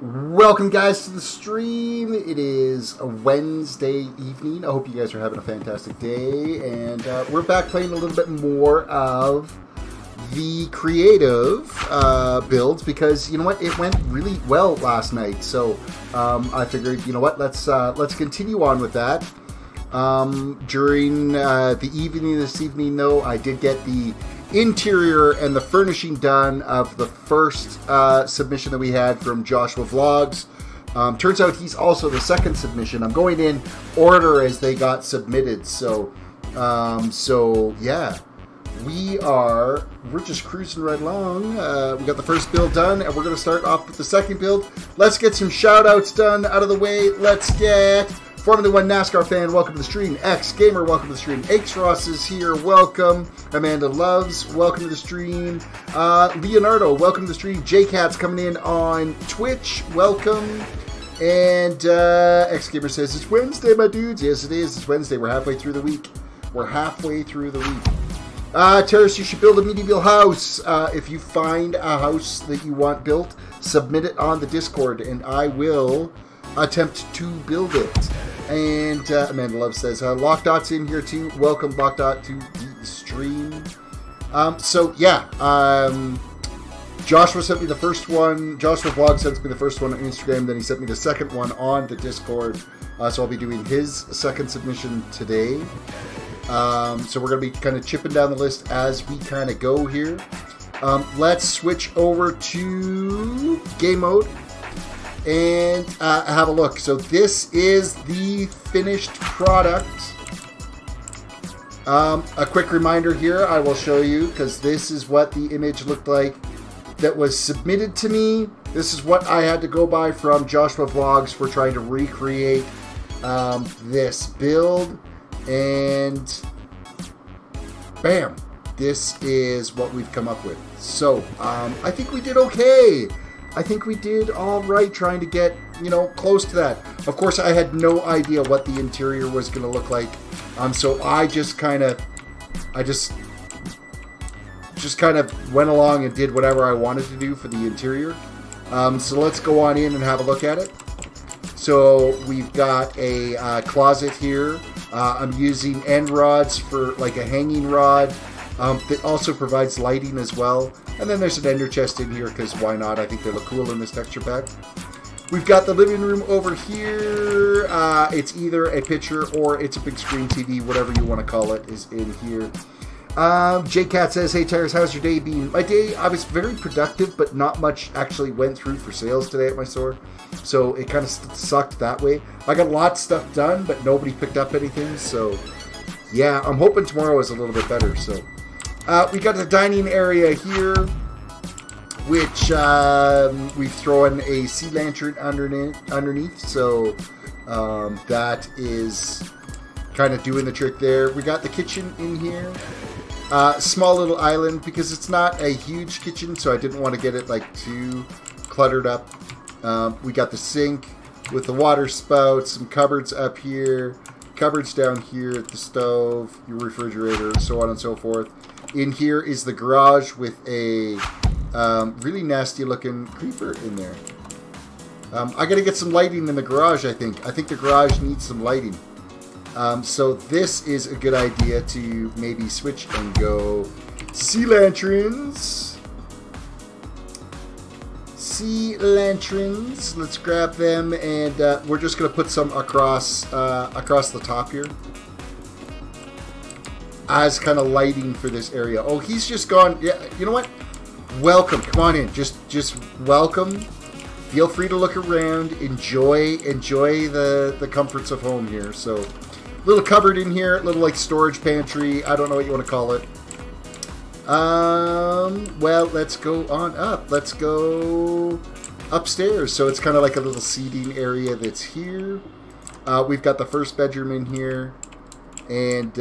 Welcome guys to the stream. It is a Wednesday evening. I hope you guys are having a fantastic day, and we're back playing a little bit more of the creative builds because you know what, it went really well last night. So I figured, you know what, let's continue on with that. During the evening this evening, though, I did get the interior and the furnishing done of the first submission that we had from Joshua Vlogs. Turns out he's also the second submission. I'm going in order as they got submitted. So yeah, we're just cruising right along. We got the first build done, and we're going to start off with the second build. Let's get some shout outs done out of the way. Let's get Formula 1 NASCAR fan, welcome to the stream. X Gamer, welcome to the stream. H Ross is here, welcome. Amanda Loves, welcome to the stream. Leonardo, welcome to the stream. J-Cat's coming in on Twitch, welcome. And X Gamer says, it's Wednesday, my dudes. Yes, it is. It's Wednesday. We're halfway through the week. Terrace, you should build a medieval house. If you find a house that you want built, submit it on the Discord, and I will attempt to build it. And Amanda Love says, Lockdot's in here too. Welcome, Lockdot, to the stream. So yeah, Joshua sent me the first one. Joshua Vlog sent me the first one on Instagram. Then he sent me the second one on the Discord. So I'll be doing his second submission today. So we're going to be kind of chipping down the list as we kind of go here. Let's switch over to game mode and have a look. So this is the finished product. A quick reminder here, I will show you, because this is what the image looked like that was submitted to me. This is what I had to go by from Joshua Vlogs for trying to recreate this build. And bam, this is what we've come up with. So I think we did okay. I think we did all right trying to get, you know, close to that. Of course, I had no idea what the interior was going to look like. So I just kind of went along and did whatever I wanted to do for the interior. So let's go on in and have a look at it. So we've got a closet here. I'm using end rods for like a hanging rod. That also provides lighting as well. And then there's an ender chest in here because why not? I think they look cool in this texture pack. We've got the living room over here. It's either a picture or it's a big screen TV, whatever you want to call it, is in here. J-Cat says, hey Tyrus, how's your day been? My day, I was very productive, but not much actually went through for sales today at my store. So it kind of sucked that way. I got a lot of stuff done, but nobody picked up anything. So yeah, I'm hoping tomorrow is a little bit better. So we got the dining area here, which we've thrown a sea lantern underneath. So that is kind of doing the trick there. We got the kitchen in here. Small little island because it's not a huge kitchen, so I didn't want to get it like too cluttered up. We got the sink with the water spout, some cupboards up here, cupboards down here at the stove, your refrigerator, so on and so forth. In here is the garage with a really nasty looking creeper in there. I gotta get some lighting in the garage, I think. I think the garage needs some lighting. So this is a good idea to maybe switch and go sea lanterns. Sea lanterns. Let's grab them, and we're just gonna put some across the top here as kind of lighting for this area. Oh, he's just gone. Yeah, you know what? Welcome. Come on in. Just welcome. Feel free to look around. Enjoy the comforts of home here. So, little cupboard in here, little like storage pantry. I don't know what you want to call it. Well, let's go on up. Let's go upstairs. So it's kind of like a little seating area that's here. We've got the first bedroom in here, and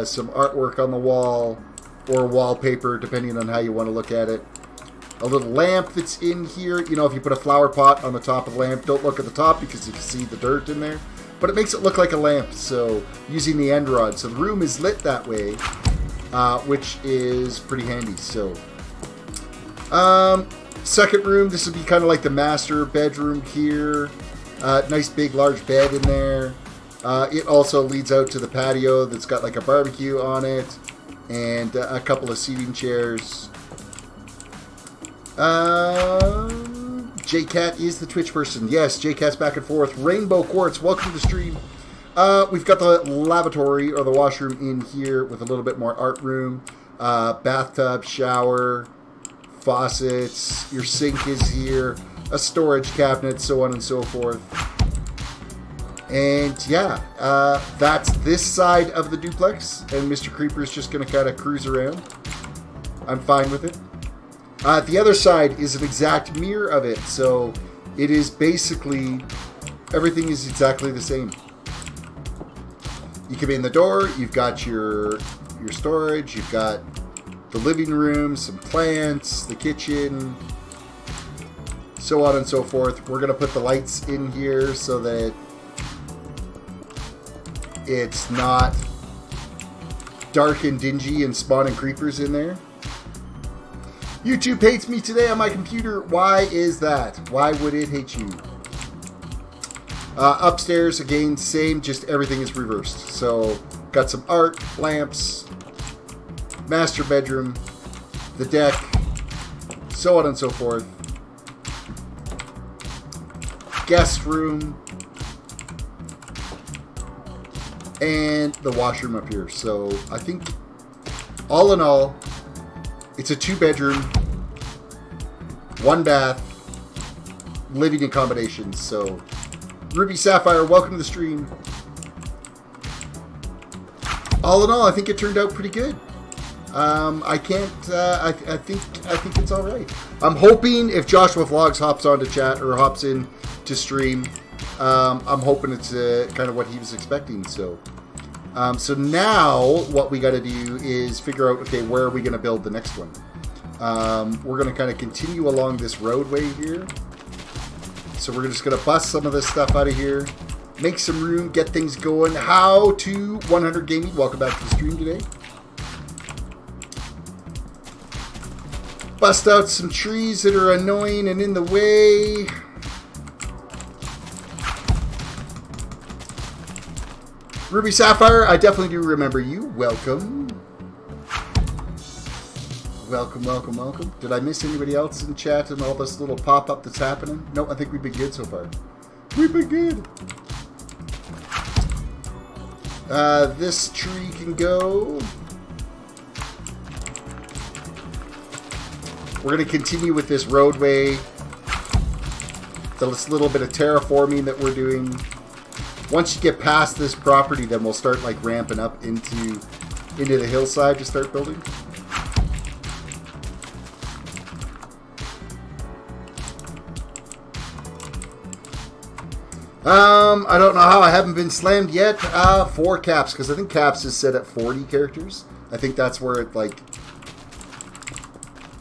some artwork on the wall or wallpaper, depending on how you want to look at it. A little lamp that's in here. You know, if you put a flower pot on the top of the lamp, don't look at the top because you can see the dirt in there. But it makes it look like a lamp, so using the end rod. So the room is lit that way, which is pretty handy. So Second room, this would be kind of like the master bedroom here. Nice big large bed in there. It also leads out to the patio that's got like a barbecue on it. And a couple of seating chairs. JCat is the Twitch person. Yes, JCat's back and forth. Rainbow Quartz, welcome to the stream. We've got the lavatory or the washroom in here with a little bit more art room. Bathtub, shower, faucets. Your sink is here. A storage cabinet, so on and so forth. And yeah, that's this side of the duplex. And Mr. Creeper's just going to kind of cruise around. I'm fine with it. The other side is an exact mirror of it. So it is basically, everything is exactly the same. You come in the door, you've got your storage, you've got the living room, some plants, the kitchen, so on and so forth. We're going to put the lights in here so that it's not dark and dingy and spawning creepers in there. YouTube hates me today on my computer. Why is that? Why would it hate you? Upstairs, again, same, just everything is reversed. So, got some art, lamps, master bedroom, the deck, so on and so forth. Guest room, and the washroom up here. So, I think, all in all, it's a 2-bedroom, 1 bath, living accommodations. So, Ruby Sapphire, welcome to the stream. All in all, I think it turned out pretty good. I think it's all right. I'm hoping if Joshua Vlogs hops on to chat or hops in to stream, I'm hoping it's kind of what he was expecting. So, so now what we got to do is figure out, okay, where are we going to build the next one? We're going to kind of continue along this roadway here. So we're just going to bust some of this stuff out of here, make some room, get things going. How to 100 Gaming, welcome back to the stream today. Bust out some trees that are annoying and in the way. Ruby Sapphire, I definitely do remember you. Welcome. Welcome, welcome, welcome. Did I miss anybody else in chat and all this little pop-up that's happening? No, I think we've been good so far. We've been good. This tree can go. We're going to continue with this roadway. This little bit of terraforming that we're doing. Once you get past this property, then we'll start like ramping up into the hillside to start building. I don't know how I haven't been slammed yet. 4 caps, because I think caps is set at 40 characters. I think that's where it like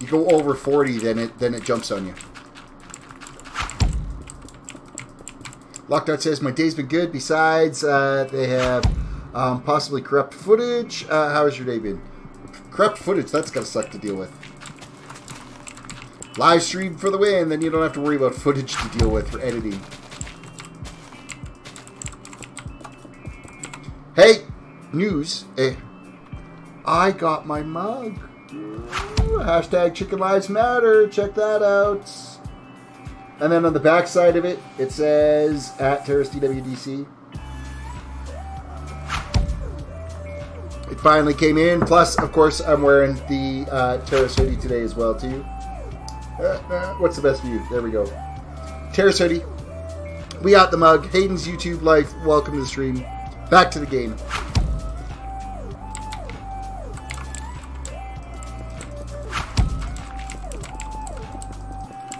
you go over 40, then it jumps on you. Lockout says my day's been good. Besides, they have possibly corrupt footage. How has your day been? Corrupt footage. That's gotta suck to deal with. Live stream for the win. Then you don't have to worry about footage to deal with for editing. Hey, news. I got my mug. Hashtag Chicken Lives Matter. Check that out. And then on the back side of it, it says at TerraceDWDC. It finally came in. Plus, of course, I'm wearing the Terrace hoodie today as well, too. What's the best view? There we go. Terrace hoodie. We got the mug. Hayden's YouTube life. Welcome to the stream. Back to the game.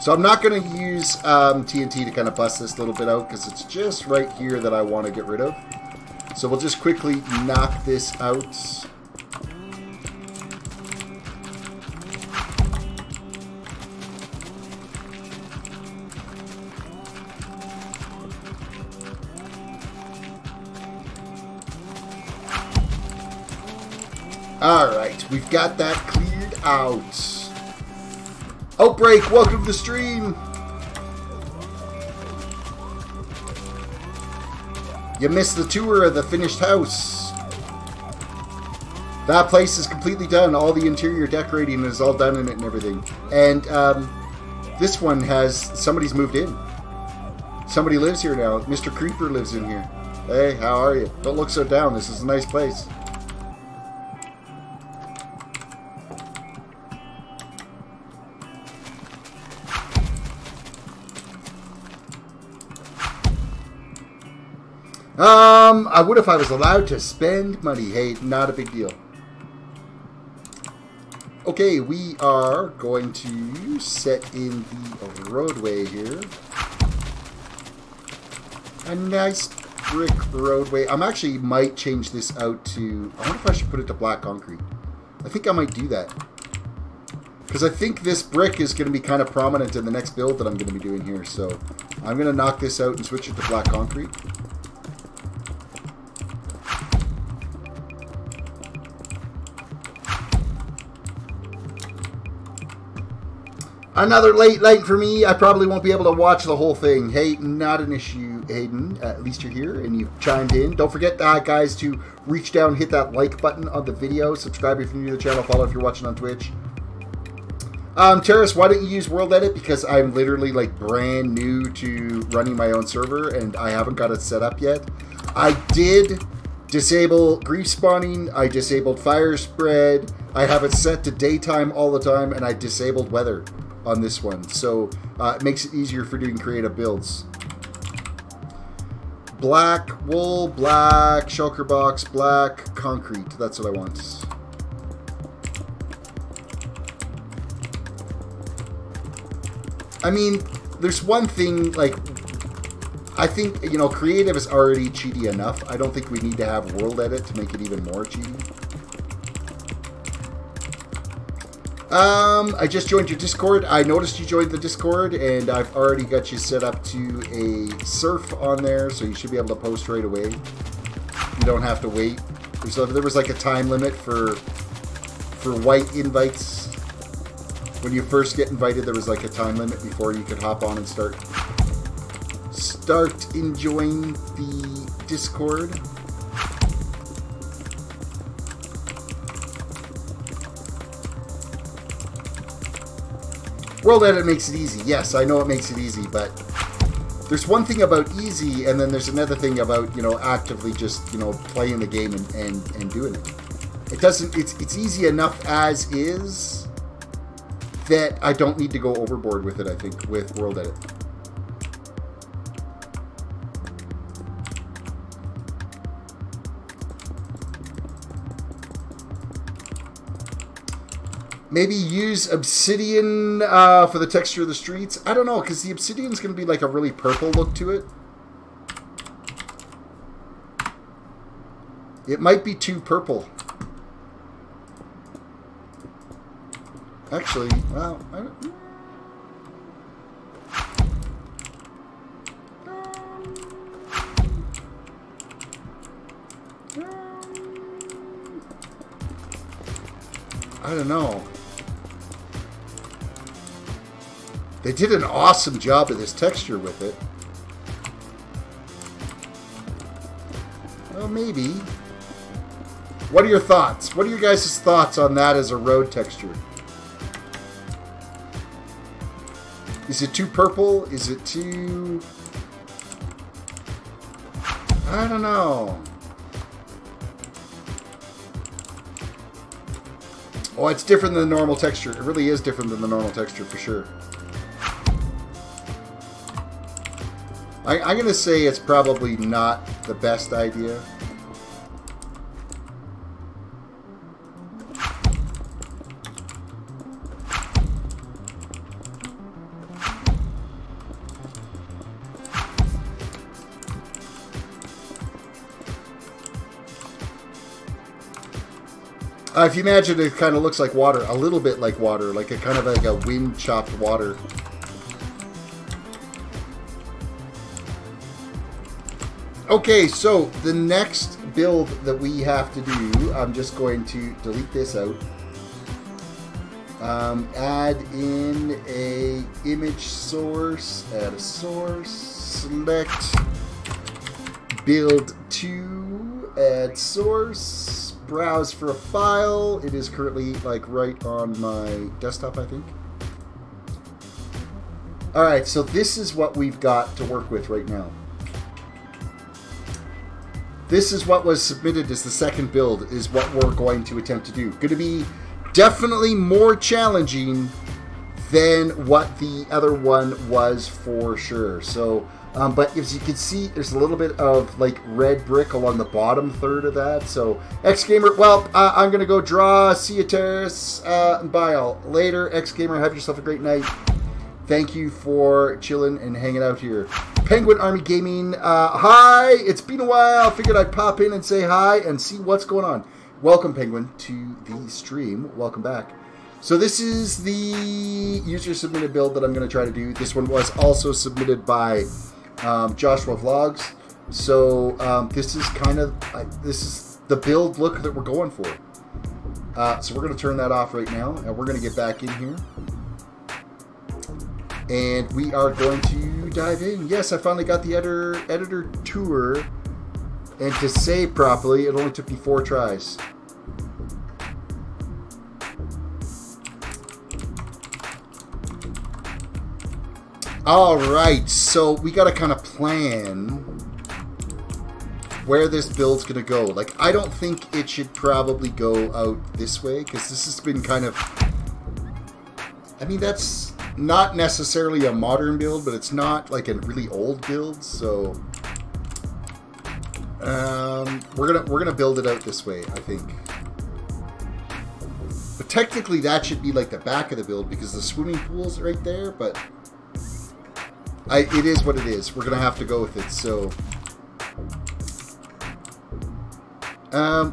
So I'm not going to use TNT to kind of bust this little bit out because it's just right here that I want to get rid of. So we'll just quickly knock this out. Alright, we've got that cleared out. Outbreak, welcome to the stream. You missed the tour of the finished house. That place is completely done. All the interior decorating is all done in it and everything. And this one has, somebody's moved in. Somebody lives here now. Mr. Creeper lives in here. Hey, how are you? Don't look so down. This is a nice place. I would if I was allowed to spend money. Hey, not a big deal. Okay, we are going to set in the roadway here. A nice brick roadway. I'm actually might change this out to... I wonder if I should put it to black concrete. I think I might do that. Because I think this brick is going to be kind of prominent in the next build that I'm going to be doing here. So I'm going to knock this out and switch it to black concrete. Another late night for me. I probably won't be able to watch the whole thing. Hey, not an issue, Hayden. At least you're here and you've chimed in. Don't forget, guys, to reach down, hit that like button on the video. Subscribe if you're new to the channel. Follow if you're watching on Twitch. Terrace, why don't you use World Edit? Because I'm literally like brand new to running my own server and I haven't got it set up yet. I did disable grief spawning. I disabled fire spread. I have it set to daytime all the time and I disabled weather on this one, so it makes it easier for doing creative builds. Black wool, black shulker box, black concrete. That's what I want. I mean, there's one thing, like, I think, you know, creative is already cheaty enough. I don't think we need to have world edit to make it even more cheaty. I just joined your Discord. I noticed you joined the Discord, and I've already got you set up to a surf on there, so you should be able to post right away. You don't have to wait. There was like a time limit for white invites. When you first get invited, there was like a time limit before you could hop on and start enjoying the Discord. World Edit makes it easy. Yes, I know it makes it easy, but there's one thing about easy, and then there's another thing about, you know, actively just, you know, playing the game and doing it. It doesn't, it's easy enough as is that I don't need to go overboard with it, I think, with World Edit. Maybe use obsidian for the texture of the streets. I don't know, because the obsidian's going to be like a really purple look to it. It might be too purple. Actually, well, I don't... I don't know. They did an awesome job of this texture with it. Well, maybe. What are your thoughts? What are your guys' thoughts on that as a road texture? Is it too purple? Is it too... I don't know. Oh, it's different than the normal texture. It really is different than the normal texture for sure. I'm going to say it's probably not the best idea. If you imagine, it kind of looks like water, a little bit like water, like a kind of like a wind-chopped water. Okay, so the next build that we have to do, I'm just going to delete this out. Add in a image source, add a source, select build to, add source, browse for a file. It is currently like right on my desktop, I think. Alright, so this is what we've got to work with right now. This is what was submitted as the second build, is what we're going to attempt to do. Going to be definitely more challenging than what the other one was for sure. So, but as you can see, there's a little bit of like red brick along the bottom third of that. So, X-Gamer, well, I'm going to go draw. See you, Terrace. Bye all. Later, X-Gamer, have yourself a great night. Thank you for chilling and hanging out here. Penguin Army Gaming, hi! It's been a while. I figured I'd pop in and say hi and see what's going on. Welcome, Penguin, to the stream. Welcome back. So this is the user-submitted build that I'm going to try to do. This one was also submitted by Joshua Vlogs. So this is kind of this is the build look that we're going for. So we're going to turn that off right now, and we're going to get back in here. And we are going to dive in. Yes, I finally got the editor tour. And to save properly, it only took me 4 tries. Alright, so we got to kind of plan where this build's going to go. Like, I don't think it should probably go out this way, because this has been kind of... I mean, that's not necessarily a modern build, but it's not like a really old build, so... we're gonna build it out this way, I think. But technically, that should be like the back of the build because the swimming pool's right there. But it is what it is. We're gonna have to go with it. So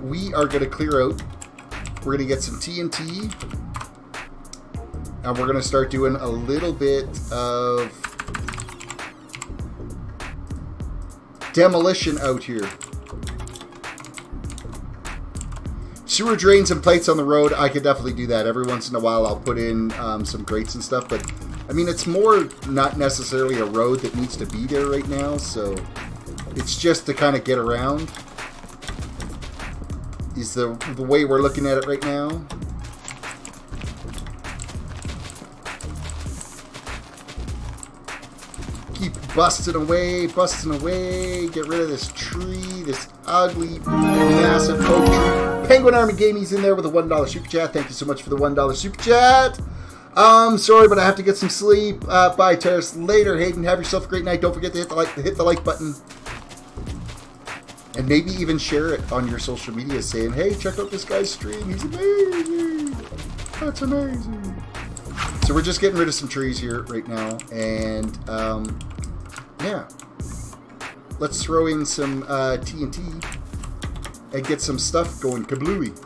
we are gonna clear out. We're gonna get some TNT, and we're gonna start doing a little bit of demolition out here. Sewer drains and plates on the road, I could definitely do that. Every once in a while I'll put in some grates and stuff, but I mean, it's more not necessarily a road that needs to be there right now, so it's just to kind of get around is the way we're looking at it right now. Keep busting away, get rid of this tree, this ugly, massive oak tree. Penguin Army Gaming's in there with a $1 super chat. Thank you so much for the $1 super chat. Sorry, but I have to get some sleep. Bye, Terrace. Later, Hayden. Have yourself a great night. Don't forget to hit the like button. And maybe even share it on your social media saying, hey, check out this guy's stream. He's amazing. That's amazing. So we're just getting rid of some trees here right now. And, yeah. Let's throw in some TNT and get some stuff going kablooey.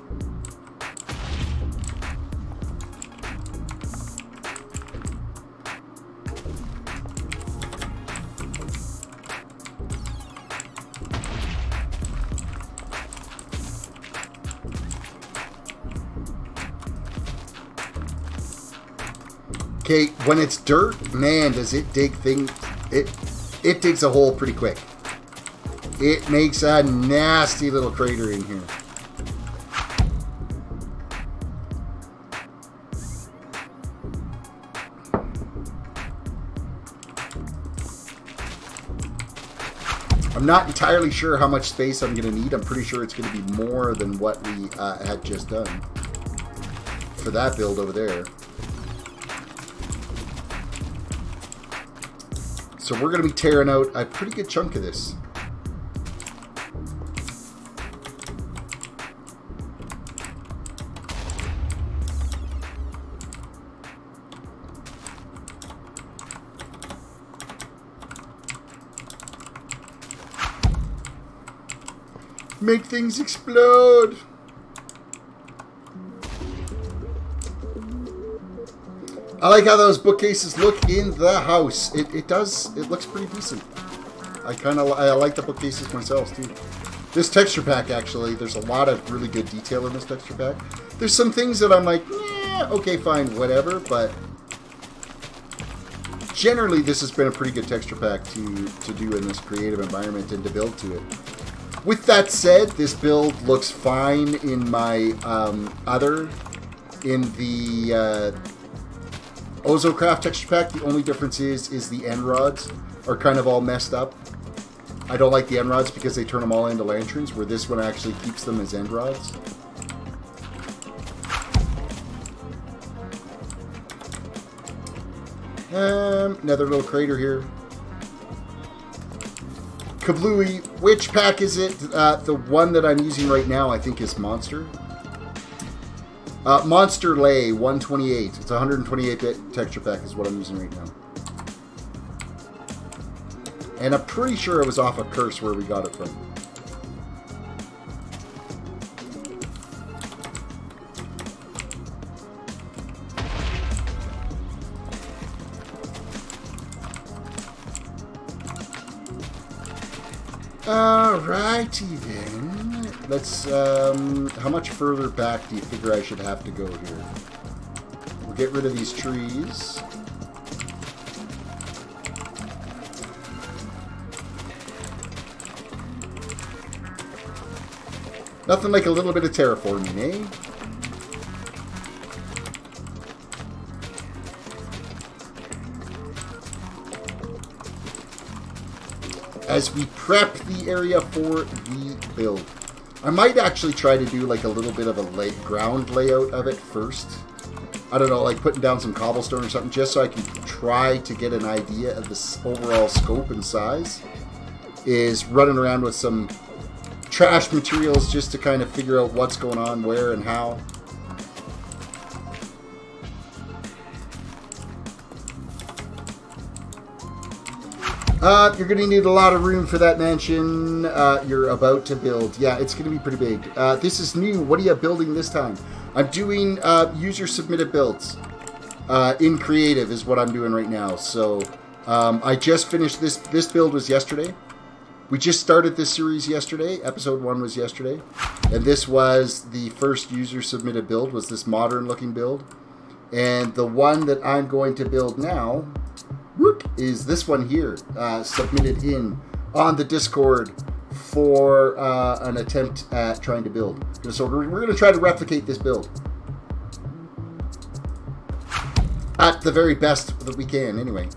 Okay, when it's dirt, man, does it dig things. It digs a hole pretty quick. It makes a nasty little crater in here. I'm not entirely sure how much space I'm going to need. I'm pretty sure it's going to be more than what we had just done for that build over there. So we're going to be tearing out a pretty good chunk of this. Make things explode. I like how those bookcases look in the house. It does. It looks pretty decent. I like the bookcases myself too. This texture pack, actually, there's a lot of really good detail in this texture pack. There's some things that I'm like, yeah, okay, fine, whatever, but generally this has been a pretty good texture pack to do in this creative environment and to build to it. With that said, this build looks fine in my in the Ozocraft texture pack. The only difference is the end rods are kind of all messed up. I don't like the end rods because they turn them all into lanterns, where this one actually keeps them as end rods. Another little crater here. Kablooey. Which pack is it? The one that I'm using right now, I think, is Monster. Monster Lay 128. It's a 128-bit texture pack is what I'm using right now. And I'm pretty sure it was off a Curse where we got it from. Alrighty then. Let's, how much further back do you figure I should have to go here? We'll get rid of these trees. Nothing like a little bit of terraforming, eh? As we prep the area for the build. I might actually try to do like a little bit of a ground layout of it first. I don't know, like putting down some cobblestone or something, just so I can try to get an idea of the overall scope and size. Is running around with some trash materials just to kind of figure out what's going on, where and how. You're going to need a lot of room for that mansion you're about to build. Yeah, it's going to be pretty big. This is new. What are you building this time? I'm doing user-submitted builds. In creative is what I'm doing right now. So I just finished this. This build was yesterday. We just started this series yesterday. Episode 1 was yesterday. And this was the first user-submitted build, was this modern-looking build. And the one that I'm going to build now is this one here, submitted in on the Discord for an attempt at trying to build. So we're going to try to replicate this build at the very best that we can, anyway.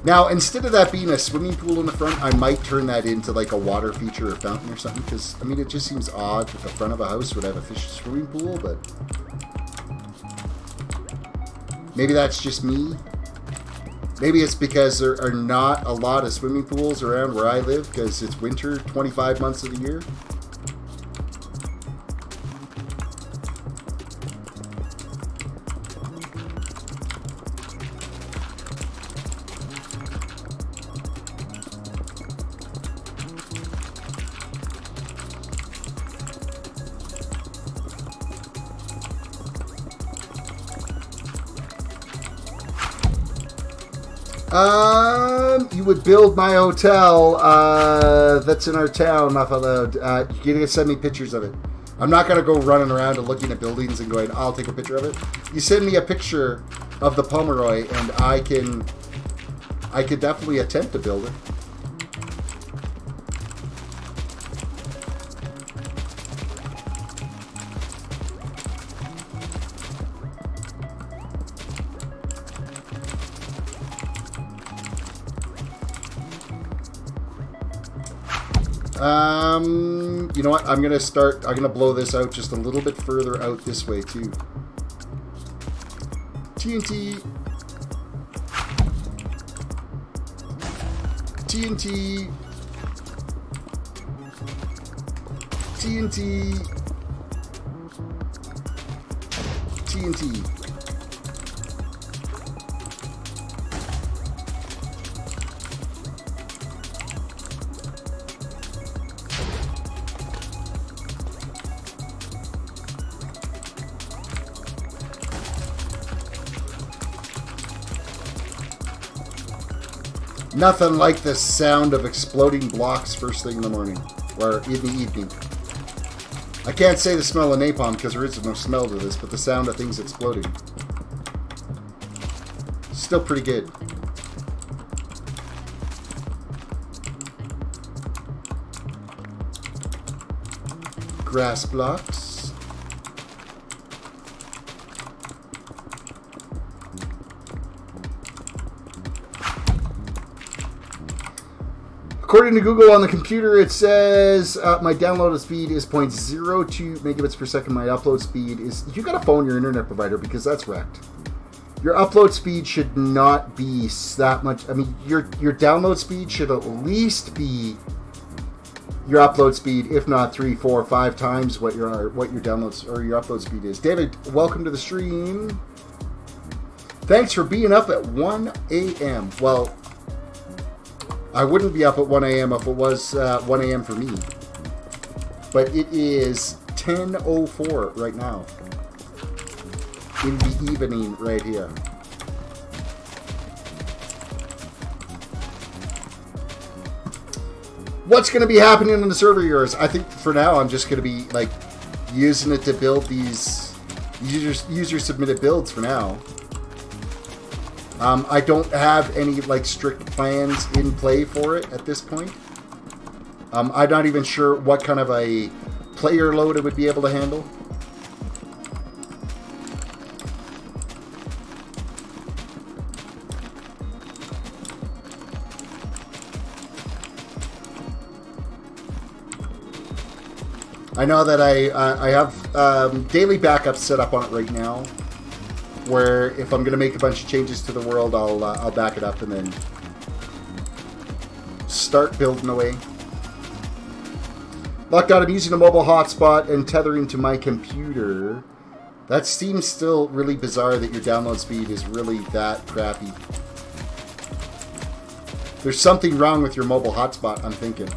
Now, instead of that being a swimming pool in the front, I might turn that into like a water feature or fountain or something, because, I mean, it just seems odd that the front of a house would have a fish swimming pool, but maybe that's just me. Maybe it's because there are not a lot of swimming pools around where I live, because it's winter 25 months of the year. You would build my hotel that's in our town, laugh out loud. You're going to send me pictures of it. I'm not going to go running around and looking at buildings and going, I'll take a picture of it. You send me a picture of the Pomeroy and I could definitely attempt to build it. You know what? I'm gonna blow this out just a little bit further out this way too. TNT. TNT. TNT. TNT. Nothing like the sound of exploding blocks first thing in the morning, or in the evening. I can't say the smell of napalm because there is no smell to this, but the sound of things exploding. Still pretty good. Grass blocks. According to Google on the computer, it says my download speed is 0.02 megabits per second. My upload speed is... You got to phone your internet provider because that's wrecked. Your upload speed should not be that much. I mean, your download speed should at least be your upload speed, if not 3, 4, 5 times what your downloads or your upload speed is. David, welcome to the stream. Thanks for being up at 1 a.m. Well, I wouldn't be up at 1 a.m. if it was 1 a.m. for me. But it is 10:04 right now. In the evening right here. What's going to be happening on the server yours? I think for now I'm just going to be like using it to build these user submitted builds for now. I don't have any like strict plans in play for it at this point. I'm not even sure what kind of a player load it would be able to handle. I know that I have daily backups set up on it right now, where if I'm going to make a bunch of changes to the world, I'll back it up and then start building away. Locked out, I'm using a mobile hotspot and tethering to my computer. That seems still really bizarre that your download speed is really that crappy. There's something wrong with your mobile hotspot, I'm thinking.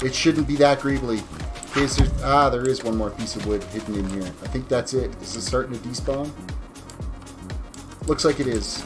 It shouldn't be that greebly. Okay, so there is one more piece of wood hidden in here. I think that's it. Is it starting to despawn? Looks like it is.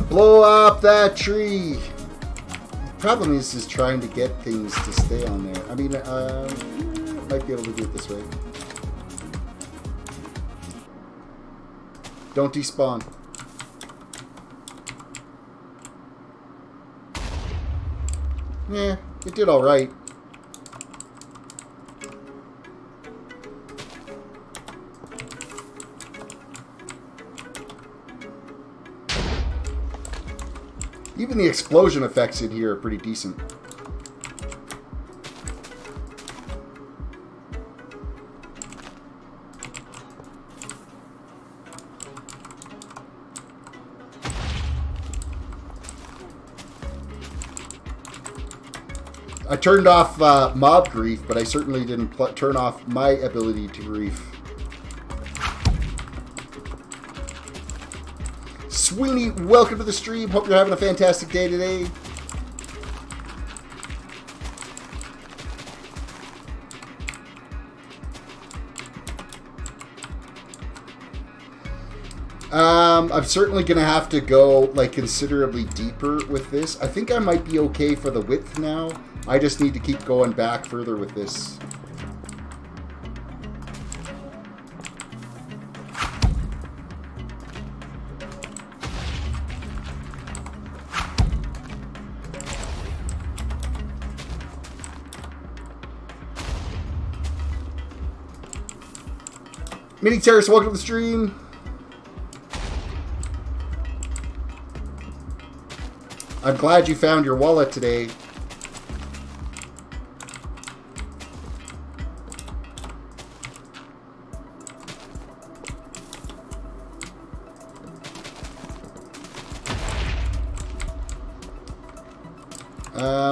Blow up that tree. The problem is trying to get things to stay on there. I mean, might be able to do it this way. Don't despawn. Yeah, it did all right. Even the explosion effects in here are pretty decent. I turned off mob grief, but I certainly didn't turn off my ability to grief. Sweeney, welcome to the stream. Hope you're having a fantastic day today. I'm certainly going to have to go like considerably deeper with this. I think I might be okay for the width now. I just need to keep going back further with this. Mini Terrace, welcome to the stream. I'm glad you found your wallet today.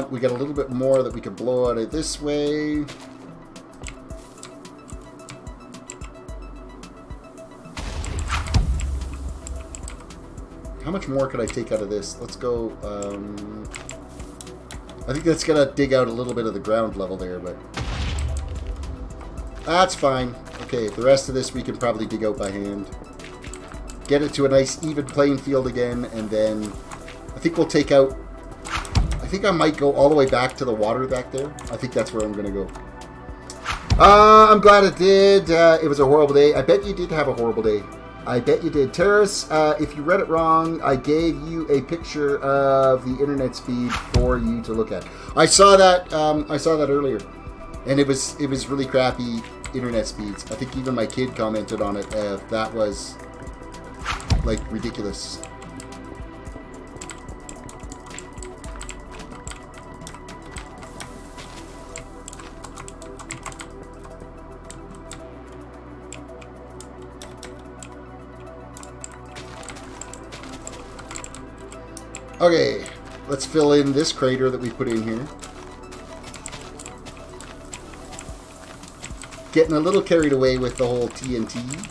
We got a little bit more that we can blow out of this way. How much more could I take out of this? Let's go... I think that's going to dig out a little bit of the ground level there, but... That's fine. Okay, the rest of this we can probably dig out by hand. Get it to a nice even playing field again, and then I think we'll take out... I think I might go all the way back to the water back there. I think that's where I'm going to go. I'm glad it did. It was a horrible day. I bet you did have a horrible day. I bet you did. Terrace, if you read it wrong, I gave you a picture of the internet speed for you to look at. I saw that earlier, and it was really crappy internet speeds. I think even my kid commented on it. That was like ridiculous. Okay, let's fill in this crater that we put in here. Getting a little carried away with the whole TNT.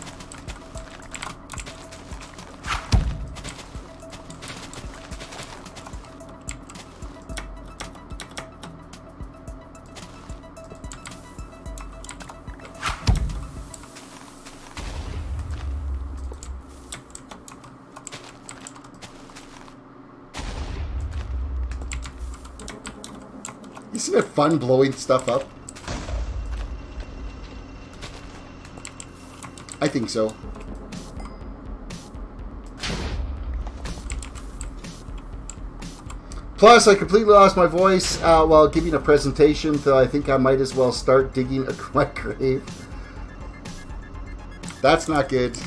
Isn't it fun blowing stuff up? I think so. Plus, I completely lost my voice while giving a presentation, so I think I might as well start digging my grave. That's not good.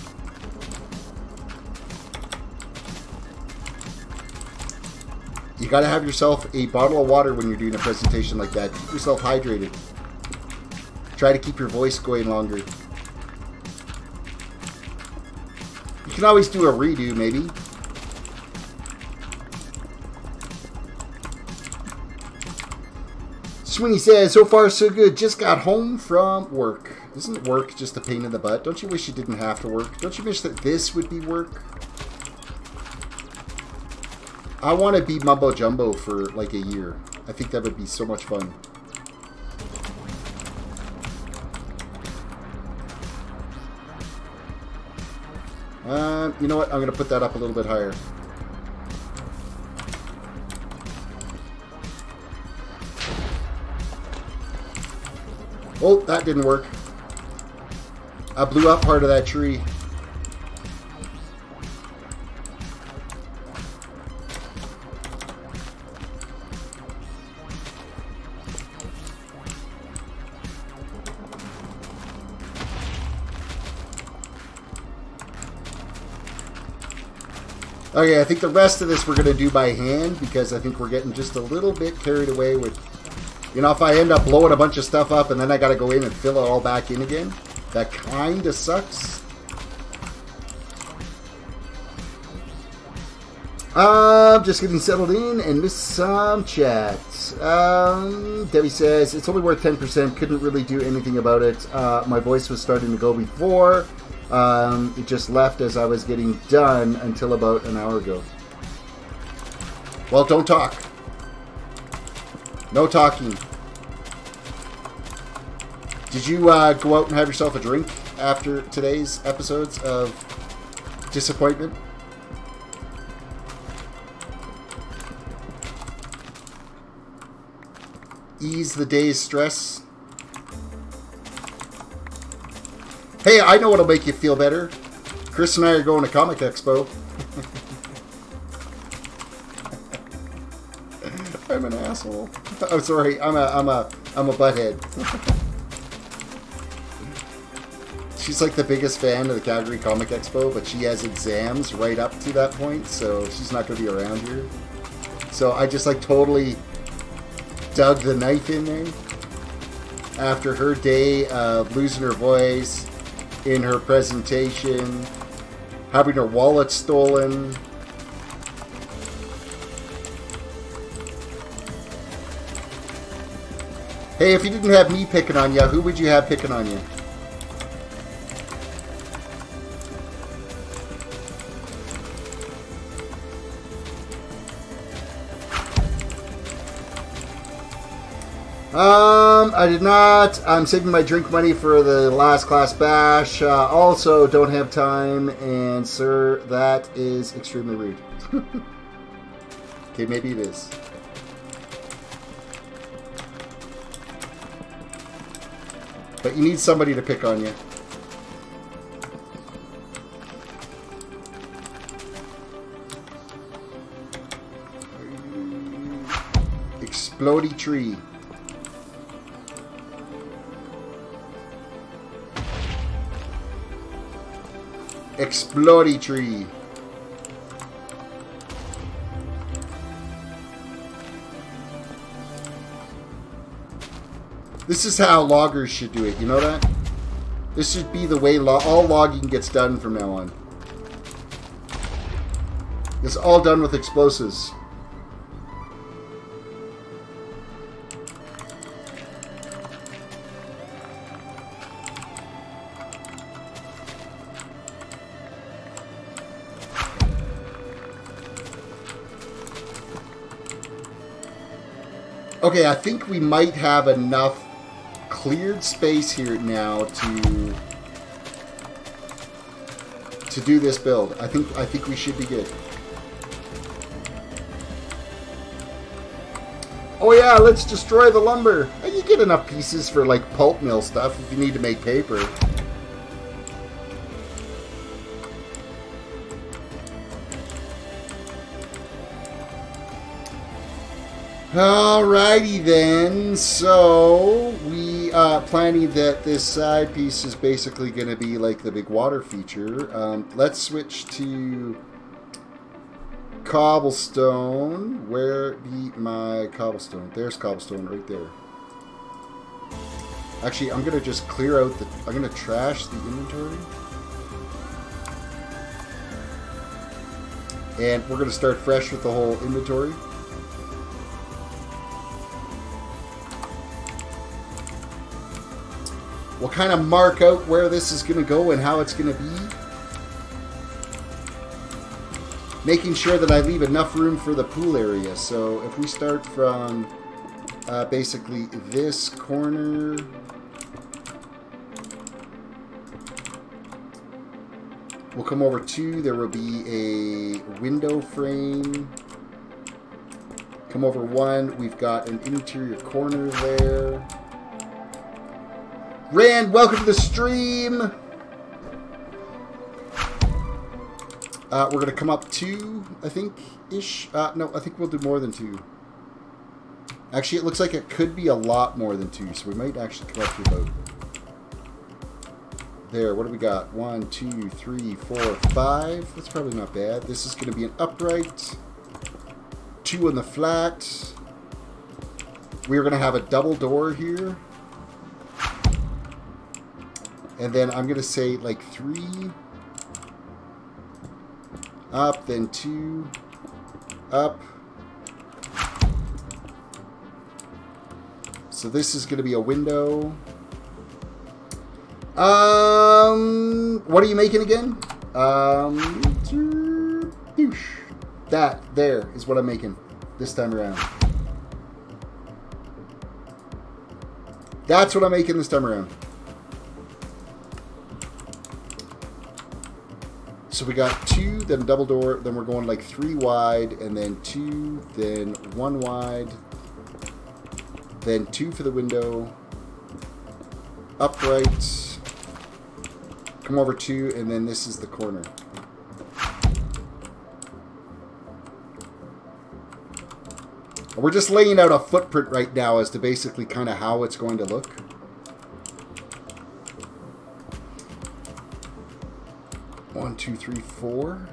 You gotta have yourself a bottle of water when you're doing a presentation like that. Keep yourself hydrated. Try to keep your voice going longer. You can always do a redo, maybe. Sweeney says, so far so good. Just got home from work. Isn't work just a pain in the butt? Don't you wish you didn't have to work? Don't you wish that this would be work? I want to be Mumbo Jumbo for like a year. I think that would be so much fun. You know what? I'm going to put that up a little bit higher. Oh, that didn't work. I blew up part of that tree. Okay, I think the rest of this we're going to do by hand because I think we're getting just a little bit carried away with, you know, if I end up blowing a bunch of stuff up and then I got to go in and fill it all back in again, that kind of sucks. Just getting settled in and missed some chat. Debbie says, it's only worth 10%, couldn't really do anything about it. My voice was starting to go before. It just left as I was getting done until about an hour ago. Well, don't talk. No talking. Did you go out and have yourself a drink after today's episodes of disappointment? Ease the day's stress? Hey, I know what'll make you feel better. Chris and I are going to Comic Expo. I'm an asshole. Oh, sorry. I'm a butthead. She's like the biggest fan of the Calgary Comic Expo, but she has exams right up to that point, so she's not going to be around here. So I just like totally dug the knife in there after her day of losing her voice in her presentation, having her wallet stolen, Hey, if you didn't have me picking on you, who would you have picking on you? I did not. I'm saving my drink money for the last class bash. Also, don't have time, and sir, that is extremely rude. Okay, maybe it is. But you need somebody to pick on you. Explodey tree. Explodey tree. This is how loggers should do it, you know that? This should be the way all logging gets done from now on. It's all done with explosives. Okay, I think we might have enough cleared space here now to do this build. I think we should be good. Oh yeah, let's destroy the lumber. You get enough pieces for like pulp mill stuff if you need to make paper. Alrighty then, so we planning that this side piece is basically going to be like the big water feature. Let's switch to cobblestone. Where be my cobblestone? There's cobblestone right there. Actually, I'm going to just clear out the... I'm going to trash the inventory. And we're going to start fresh with the whole inventory. We'll kind of mark out where this is going to go and how it's going to be. Making sure that I leave enough room for the pool area. So if we start from basically this corner. We'll come over 2. There will be a window frame. Come over 1. We've got an interior corner there. Rand, welcome to the stream. We're going to come up 2, I think-ish. No, I think we'll do more than 2. Actually, it looks like it could be a lot more than 2, so we might actually come up to about... There, what do we got? 1, 2, 3, 4, 5. That's probably not bad. This is going to be an upright. 2 on the flat. We're going to have a double door here. And then I'm going to say like 3. Up, then 2. Up. So this is going to be a window. What are you making again? That there is what I'm making this time around. That's what I'm making this time around. So we got 2, then a double door, then we're going like 3 wide, and then 2, then 1 wide, then 2 for the window, upright, come over 2, and then this is the corner. We're just laying out a footprint right now as to basically kind of how it's going to look. One, 2, 3, 4.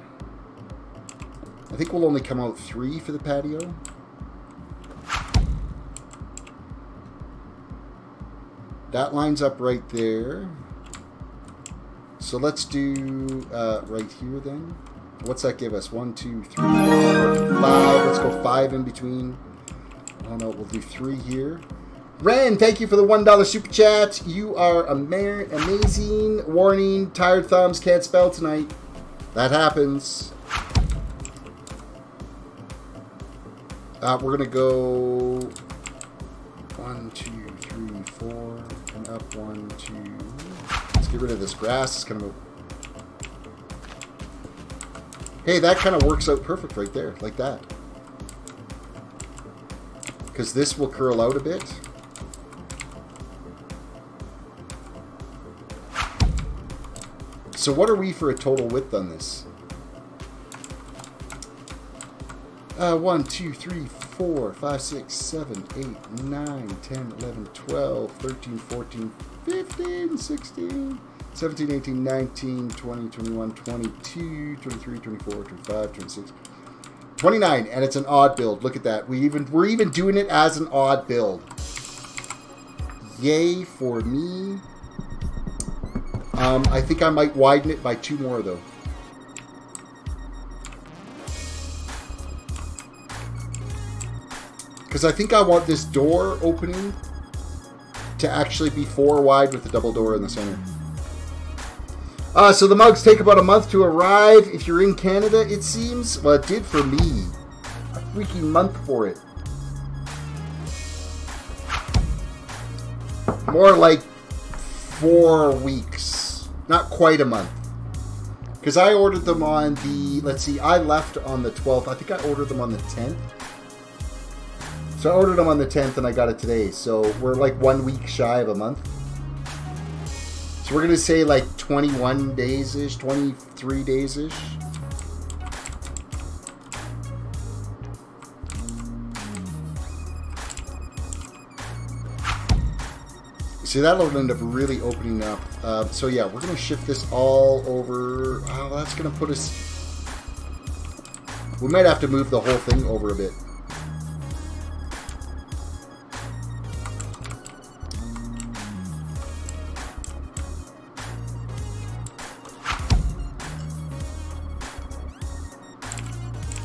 I think we'll only come out 3 for the patio. That lines up right there. So let's do right here then. What's that give us? 1, 2, 3, 4, 5. Let's go 5 in between. Oh no, we'll do 3 here. Ren, thank you for the $1 super chat. You are amazing. Warning, tired thumbs, can't spell tonight. That happens. We're going to go 1, 2, 3, 4, and up 1, 2. Let's get rid of this grass. It's going to move. Hey, that kind of works out perfect right there, like that. Because this will curl out a bit. So what are we for a total width on this? 1, 2, 3, 4, 5, 6, 7, 8, 9, 10, 11, 12, 13, 14, 15, 16, 17, 18, 19, 20, 21, 22, 23, 24, 25, 26, 29, and it's an odd build. Look at that. We're even doing it as an odd build. Yay for me. I think I might widen it by 2 more though. Because I think I want this door opening to actually be 4 wide with the double door in the center. So the mugs take about a month to arrive. If you're in Canada, it seems. Well, it did for me. A freaking month for it. More like 4 weeks. Not quite a month. Because I ordered them on the... Let's see, I left on the 12th. I think I ordered them on the 10th. So I ordered them on the 10th and I got it today. So we're like 1 week shy of a month. So we're going to say like 21 days-ish, 23 days-ish. See, that'll end up really opening up. So yeah, we're going to shift this all over. Oh, that's going to put us... We might have to move the whole thing over a bit.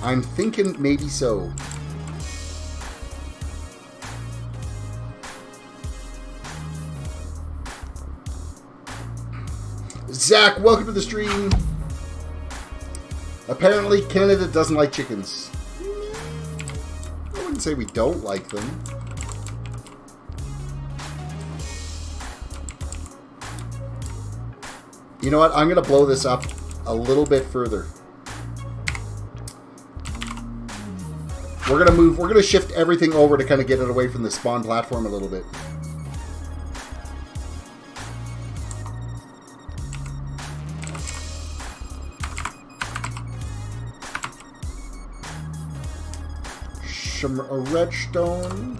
I'm thinking maybe so. Zach, welcome to the stream. Apparently Canada doesn't like chickens. I wouldn't say we don't like them. You know what? I'm going to blow this up a little bit further. We're going to shift everything over to kind of get it away from the spawn platform a little bit. A redstone.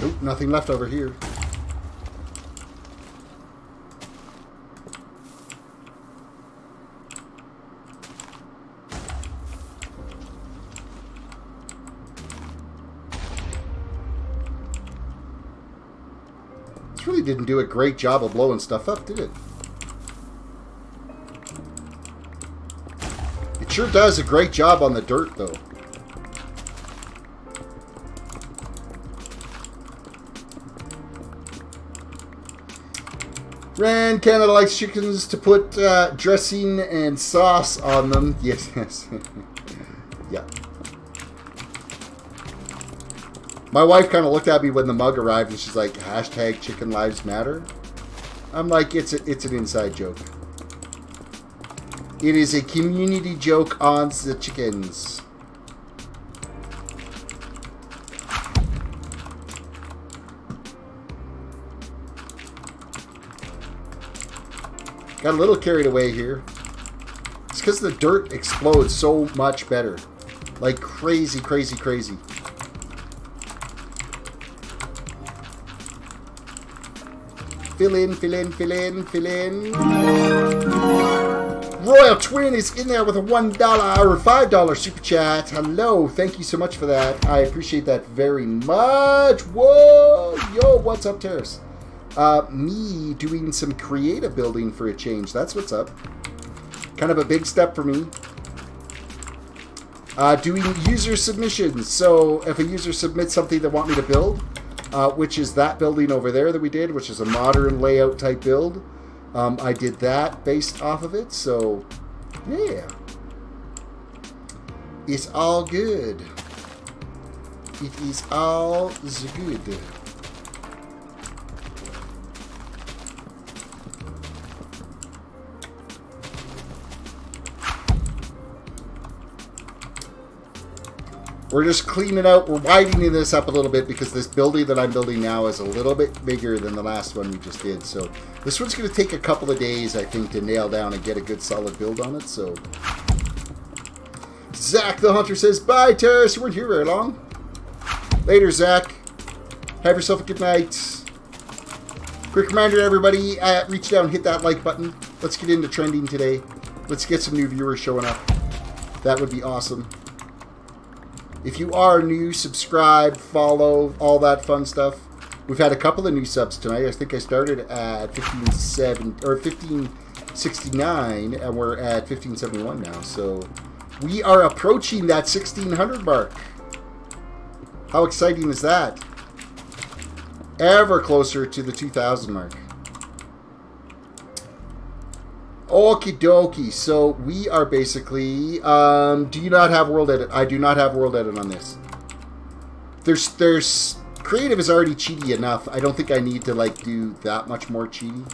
Nope, nothing left over here. This really didn't do a great job of blowing stuff up, did it? It sure does a great job on the dirt, though. Ran, Canada likes chickens to put dressing and sauce on them. Yes, yes. Yeah. My wife kind of looked at me when the mug arrived and she's like, hashtag chicken lives matter. I'm like, it's an inside joke. It is a community joke on the chickens. Got a little carried away here. It's because the dirt explodes so much better. Like crazy, crazy, crazy. Fill in, fill in, fill in, fill in. Royal Twin is in there with a $1 or $5 super chat. Hello, thank you so much for that. I appreciate that very much. Whoa, yo, what's up, Terrace? Me doing some creative building for a change. That's what's up. Kind of a big step for me. Doing user submissions. So if a user submits something they want me to build, which is that building over there that we did, which is a modern layout type build. I did that based off of it, so yeah. It's all good. It is all good. We're just cleaning out, we're widening this up a little bit because this building that I'm building now is a little bit bigger than the last one we just did. So this one's going to take a couple of days, I think, to nail down and get a good solid build on it. So Zach the Hunter says, bye, Terrace. You weren't here very long. Later, Zach. Have yourself a good night. Quick reminder to everybody, reach down and hit that like button. Let's get into trending today. Let's get some new viewers showing up. That would be awesome. If you are new, subscribe, follow, all that fun stuff. We've had a couple of new subs tonight. I think I started at 1569, and we're at 1571 now. So we are approaching that 1600 mark. How exciting is that? Ever closer to the 2000 mark. Okie dokie. So we are basically. Do you not have world edit? I do not have world edit on this. There's creative is already cheaty enough. I don't think I need to like do that much more cheaty.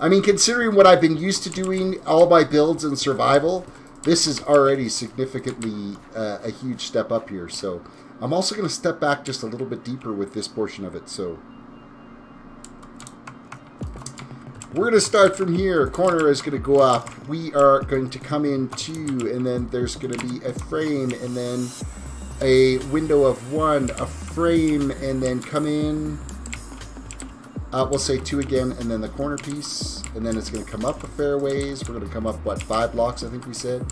I mean, considering what I've been used to doing, all my builds in survival, this is already significantly a huge step up here. So I'm also going to step back just a little bit deeper with this portion of it. So. We're going to start from here. Corner is going to go up. We are going to come in 2, and then there's going to be a frame, and then a window of 1, a frame, and then come in. We'll say 2 again, and then the corner piece, and then it's going to come up a fair ways. We're going to come up, what, 5 blocks, I think we said?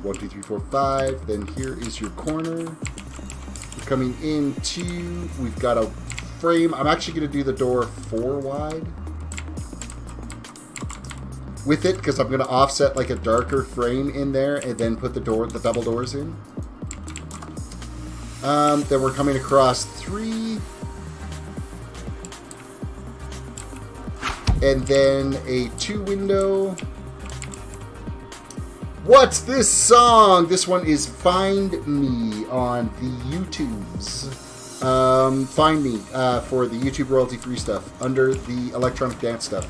1, 2, 3, 4, 5. Then here is your corner. We're coming in 2. We've got a frame. I'm actually going to do the door 4 wide. With it, because I'm going to offset like a darker frame in there and then put the double doors in. Then we're coming across 3. And then a 2 window. What's this song? This one is Find Me on the YouTubes. Find Me for the YouTube royalty free stuff under the electronic dance stuff.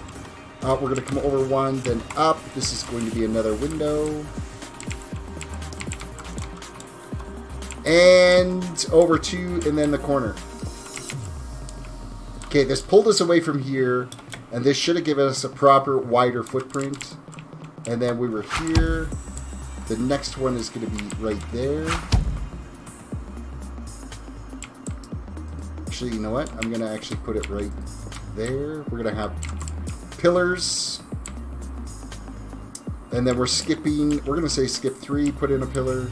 We're going to come over 1, then up. This is going to be another window. And over 2, and then the corner. Okay, this pulled us away from here, and this should have given us a proper, wider footprint. And then we were here. The next one is going to be right there. Actually, you know what? I'm going to actually put it right there. We're going to have pillars, and then we're skipping, we're going to say skip 3, put in a pillar,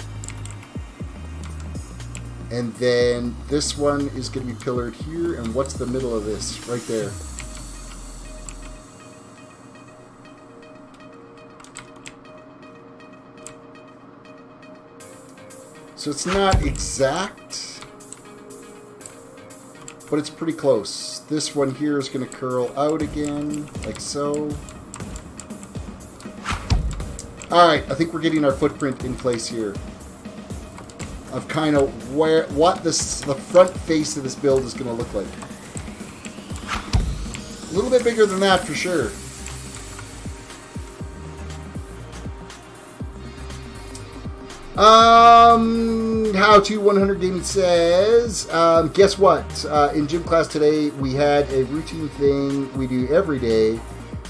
and then this one is going to be pillared here, and what's the middle of this? Right there. So it's not exact, but it's pretty close. This one here is going to curl out again, like so. Alright, I think we're getting our footprint in place here. Of kind of what the front face of this build is going to look like. A little bit bigger than that for sure. How to 100 Gaming says, guess what? In gym class today, we had a routine thing we do every day.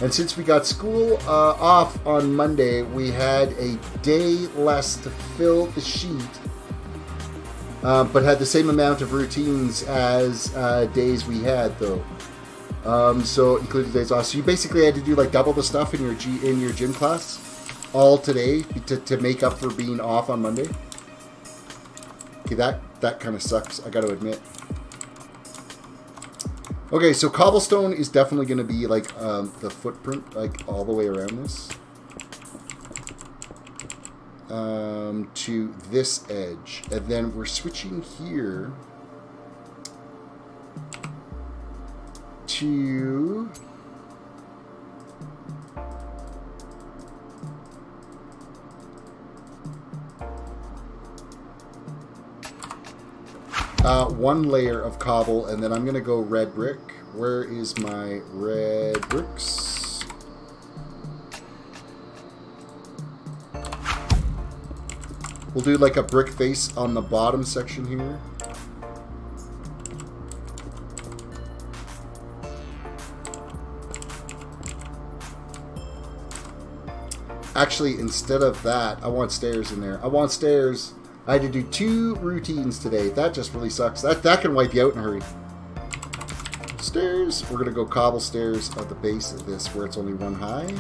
And since we got school off on Monday, we had a day less to fill the sheet, but had the same amount of routines as days we had, though. So including days off. So you basically had to do like double the stuff in your gym class all today to make up for being off on Monday. Okay, that kind of sucks, I got to admit. Okay, so cobblestone is definitely going to be like the footprint, like all the way around this. To this edge. And then we're switching here to... one layer of cobble, and then I'm going to go red brick. Where is my red bricks? We'll do like a brick face on the bottom section here. Actually, instead of that, I want stairs in there. I want stairs. I had to do 2 routines today. That just really sucks. That can wipe you out in a hurry. Stairs. We're going to go cobble stairs at the base of this where it's only 1 high.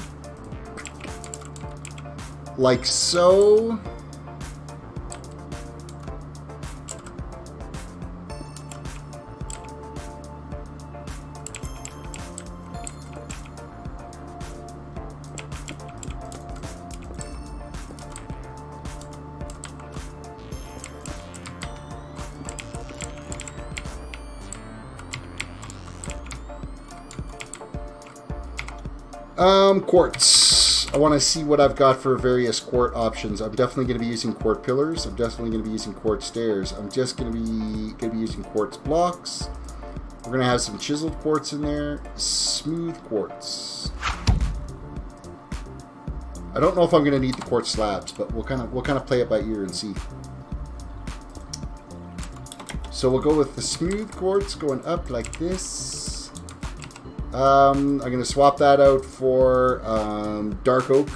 Like so. Quartz. I want to see what I've got for various quart options. I'm definitely going to be using quart pillars. I'm definitely going to be using quartz stairs. I'm just going to be using quartz blocks. We're going to have some chiseled quartz in there. Smooth quartz. I don't know if I'm going to need the quartz slabs, but we'll kind of play it by ear and see. So we'll go with the smooth quartz going up like this. I'm going to swap that out for dark oak.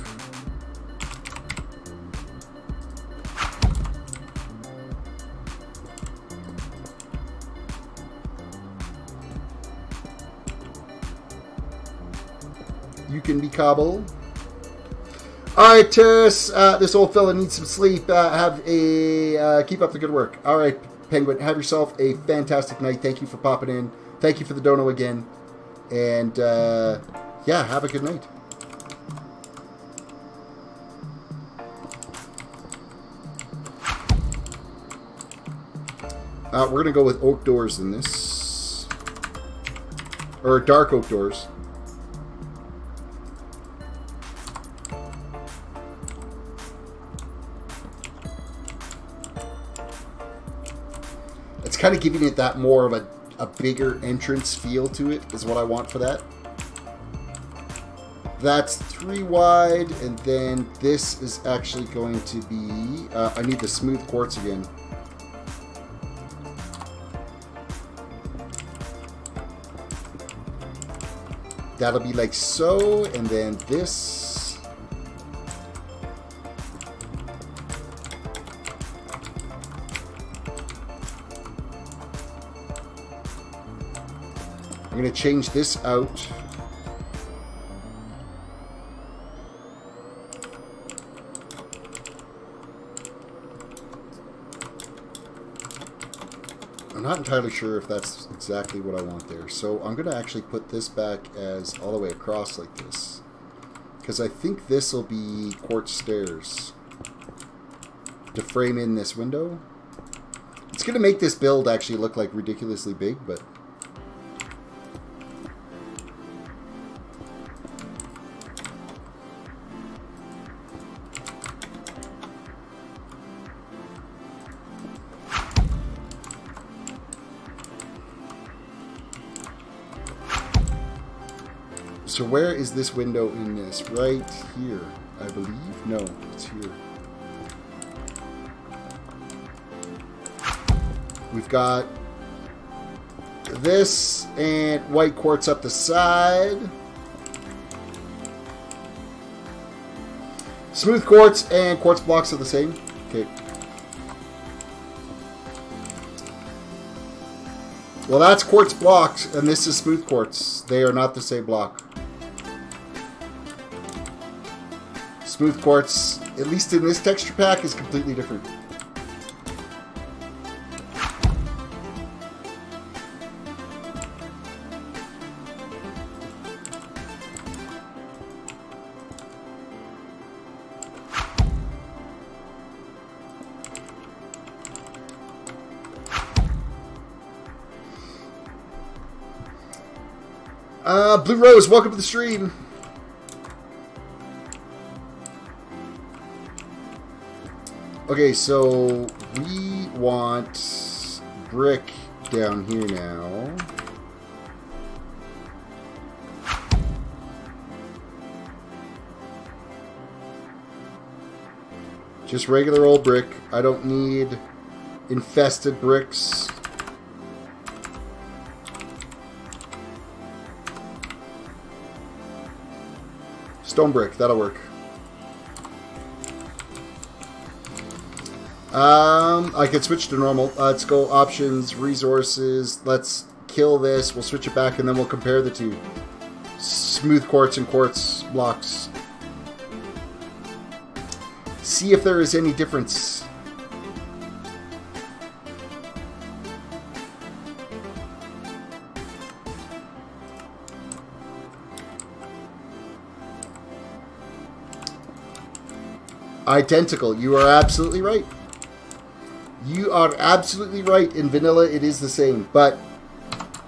You can be cobble. Alright, Terrace, this old fella needs some sleep. Keep up the good work. Alright, Penguin, have yourself a fantastic night. Thank you for popping in. Thank you for the dono again. And, yeah, have a good night. We're going to go with oak doors in this. Or dark oak doors. It's kind of giving it that more of a bigger entrance feel to it is what I want for that. That's 3 wide, and then this is actually going to be... I need the smooth quartz again. That'll be like so, and then this... I'm going to change this out. I'm not entirely sure if that's exactly what I want there. So I'm going to actually put this back as all the way across like this. Because I think this will be quartz stairs to frame in this window. It's going to make this build actually look like ridiculously big, but... So where is this window in this? Right here, I believe. No, it's here. We've got this and white quartz up the side. Smooth quartz and quartz blocks are the same. Okay. Well, that's quartz blocks, and this is smooth quartz. They are not the same block. Smooth quartz, at least in this texture pack, is completely different. Blue Rose, welcome to the stream. Okay, so we want brick down here now. Just regular old brick. I don't need infested bricks. Stone brick, that'll work. I can switch to normal. Let's go options, resources. Let's kill this. We'll switch it back and then we'll compare the two. Smooth quartz and quartz blocks. See if there is any difference. Identical. You are absolutely right. You are absolutely right. In vanilla, it is the same. But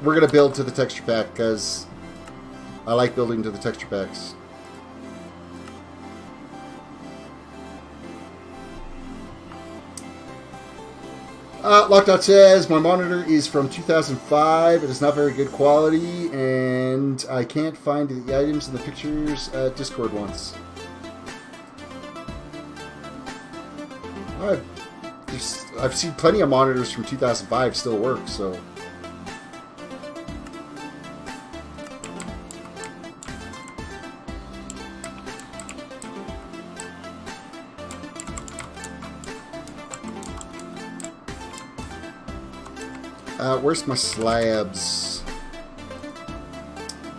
we're going to build to the texture pack because I like building to the texture packs. Lockdot says, my monitor is from 2005. It is not very good quality, and I can't find the items in the pictures Discord wants. I've seen plenty of monitors from 2005 still work, so... where's my slabs?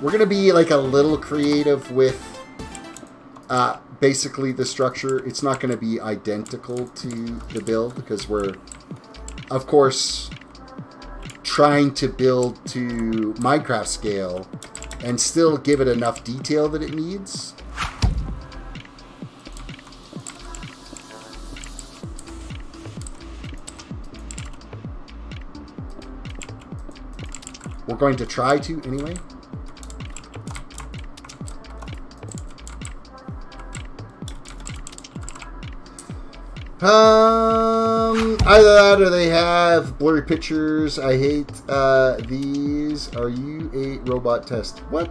We're going to be like a little creative with basically the structure. It's not going to be identical to the build because we're, of course, trying to build to Minecraft scale and still give it enough detail that it needs. We're going to try to, anyway. Either that or they have blurry pictures. I hate these. Are you a robot test? What?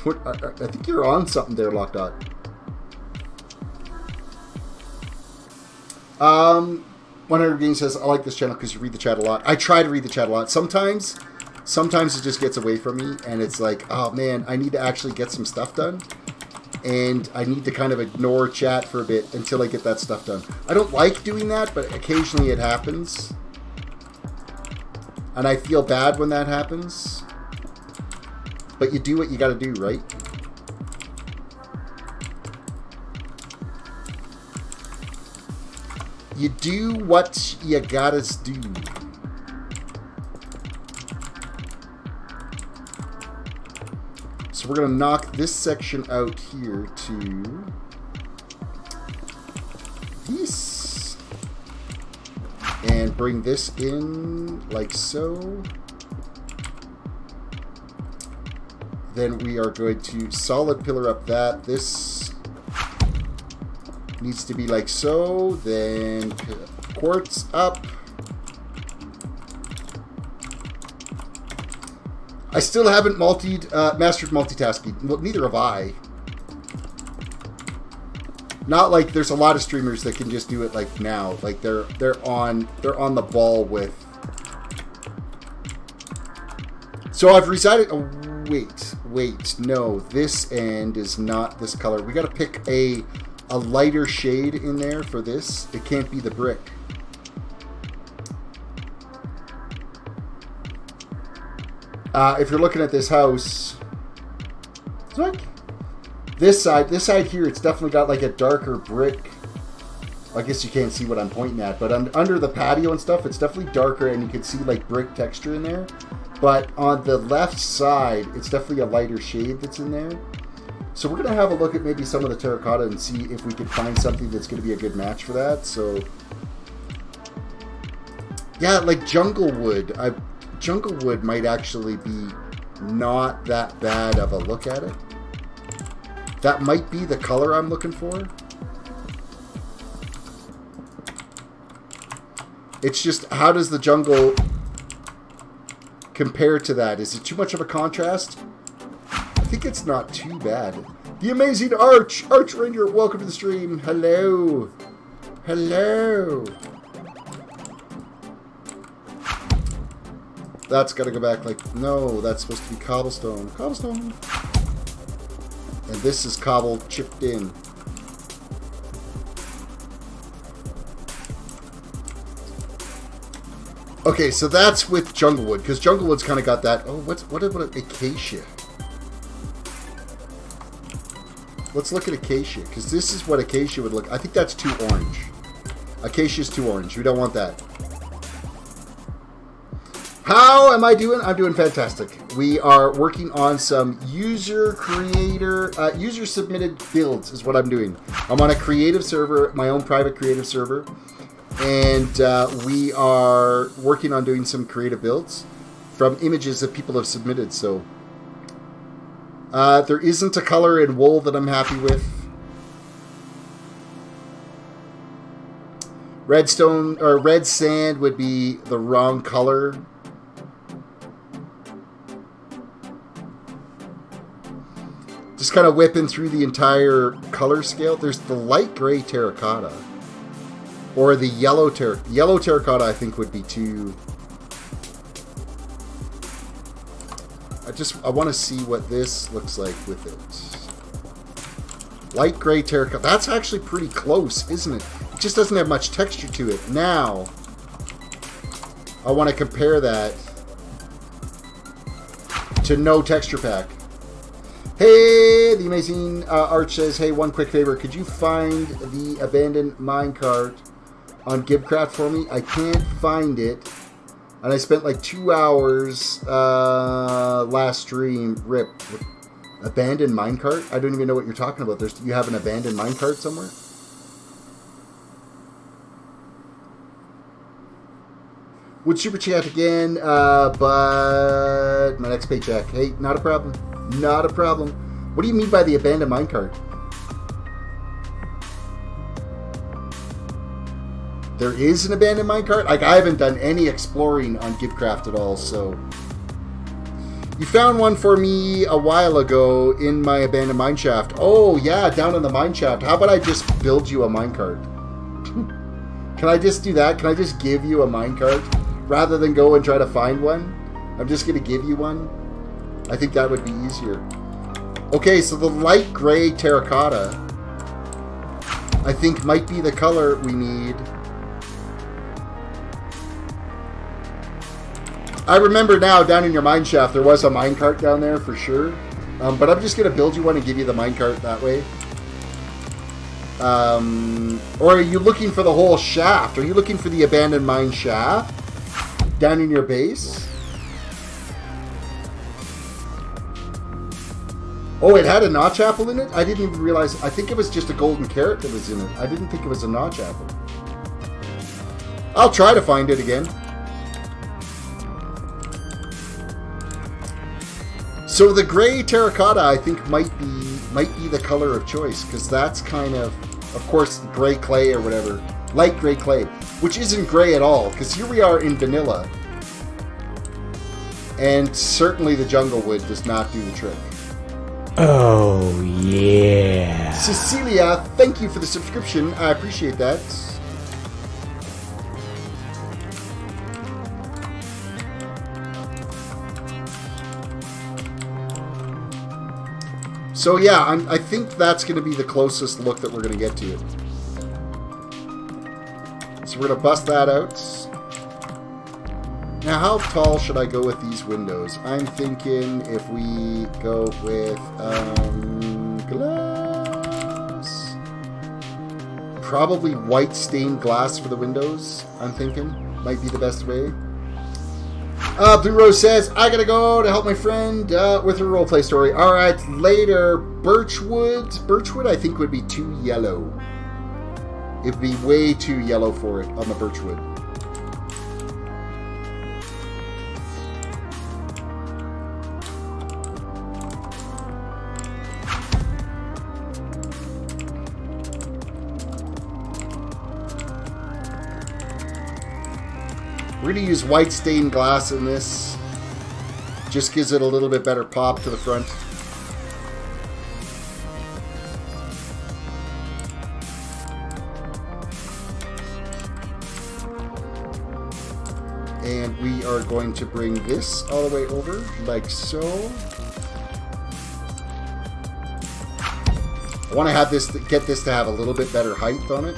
What? I think you're on something there, Lockdot. 100 Games says, I like this channel because you read the chat a lot. I try to read the chat a lot. Sometimes it just gets away from me, and it's like, oh man, I need to actually get some stuff done. And I need to kind of ignore chat for a bit until I get that stuff done. I don't like doing that, but occasionally it happens. And I feel bad when that happens. But you do what you gotta do, right? You do what you gotta do. So we're going to knock this section out here to this. And bring this in like so. Then we are going to solid pillar up that. This needs to be like so. Then quartz up. I still haven't mastered multitasking. Well, neither have I. Not like there's a lot of streamers that can just do it like now. Like they're on the ball with. So I've decided. Oh, wait, no. This end is not this color. We got to pick a lighter shade in there for this. It can't be the brick. If you're looking at this house, look. This side here, it's definitely got like a darker brick. I guess you can't see what I'm pointing at, but under the patio and stuff, it's definitely darker, and you can see like brick texture in there. But on the left side, it's definitely a lighter shade that's in there. So we're gonna have a look at maybe some of the terracotta and see if we can find something that's gonna be a good match for that. So yeah, like jungle wood. Jungle wood might actually be not that bad of a look at it. That might be the color I'm looking for. It's just, how does the jungle compare to that? Is it too much of a contrast? I think it's not too bad. The amazing Arch Ranger, welcome to the stream. Hello. Hello. That's got to go back like, no, that's supposed to be cobblestone. Cobblestone. And this is cobble chipped in. Okay, so that's with Junglewood, because Junglewood's kind of got that. Oh, what about acacia? Let's look at acacia, because this is what acacia would look. I think that's too orange. Acacia's too orange. We don't want that. How am I doing? I'm doing fantastic. We are working on some user-submitted builds is what I'm doing. I'm on a creative server, my own private creative server, and we are working on doing some creative builds from images that people have submitted. So there isn't a color in wool that I'm happy with. Redstone or red sand would be the wrong color. Just kind of whipping through the entire color scale. There's the light gray terracotta. Or the yellow terracotta, I think, would be too... I want to see what this looks like with it. Light gray terracotta. That's actually pretty close, isn't it? It just doesn't have much texture to it. Now, I want to compare that to no texture pack. Hey, the amazing Arch says, hey, one quick favor. Could you find the abandoned minecart on Gibcraft for me? I can't find it. And I spent like 2 hours last stream. Rip. Abandoned minecart? I don't even know what you're talking about. You have an abandoned minecart somewhere? Would super chat again, but my next paycheck. Hey, not a problem. Not a problem. What do you mean by the abandoned minecart? There is an abandoned minecart? Like, I haven't done any exploring on Gibcraft at all, so... You found one for me a while ago in my abandoned mineshaft. Oh, yeah, down in the mineshaft. How about I just build you a minecart? Can I just do that? Can I just give you a minecart? Rather than go and try to find one? I'm just going to give you one? I think that would be easier. Okay, so the light gray terracotta, I think, might be the color we need. I remember now, down in your mineshaft, there was a minecart down there for sure. But I'm just going to build you one and give you the minecart that way. Or are you looking for the whole shaft? Are you looking for the abandoned mine shaft down in your base? Oh, it had a notch apple in it? I didn't even realize. I think it was just a golden carrot that was in it. I didn't think it was a notch apple. I'll try to find it again. So the gray terracotta, I think, might be the color of choice, because that's kind of course, gray clay or whatever. Light gray clay, which isn't gray at all, because here we are in vanilla. And certainly the jungle wood does not do the trick. Oh, yeah. Cecilia, thank you for the subscription. I appreciate that. So yeah, I think that's going to be the closest look that we're going to get to it. So we're going to bust that out. Now, how tall should I go with these windows? I'm thinking if we go with glass, probably white stained glass for the windows. I'm thinking might be the best way. Blue Rose says, I gotta go to help my friend with her roleplay story. Alright, later. Birchwood. Birchwood, I think, would be too yellow. It would be way too yellow for it on the birchwood. We're going to use white stained glass in this. Just gives it a little bit better pop to the front. And we are going to bring this all the way over, like so. I want to have this, get this to have a little bit better height on it.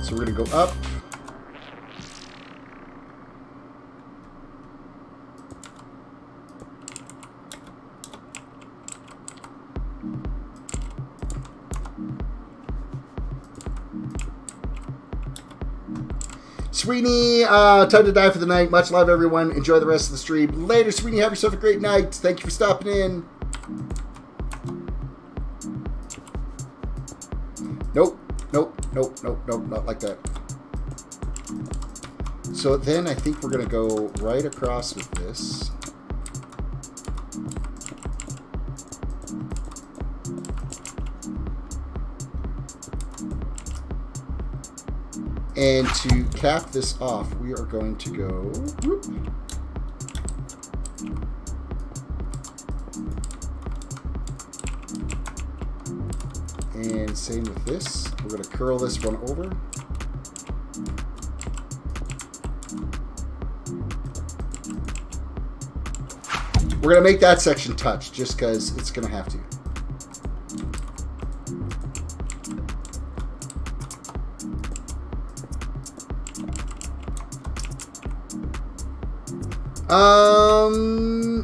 So we're going to go up. Sweeney, time to die for the night. Much love, everyone. Enjoy the rest of the stream. Later, Sweeney. Have yourself a great night. Thank you for stopping in. Nope. Nope. Nope. Nope. Nope. Not like that. So then I think we're going to go right across with this. And to cap this off, we are going to go... Whoop. And same with this. We're going to curl this one over. We're going to make that section touch, just because it's going to have to.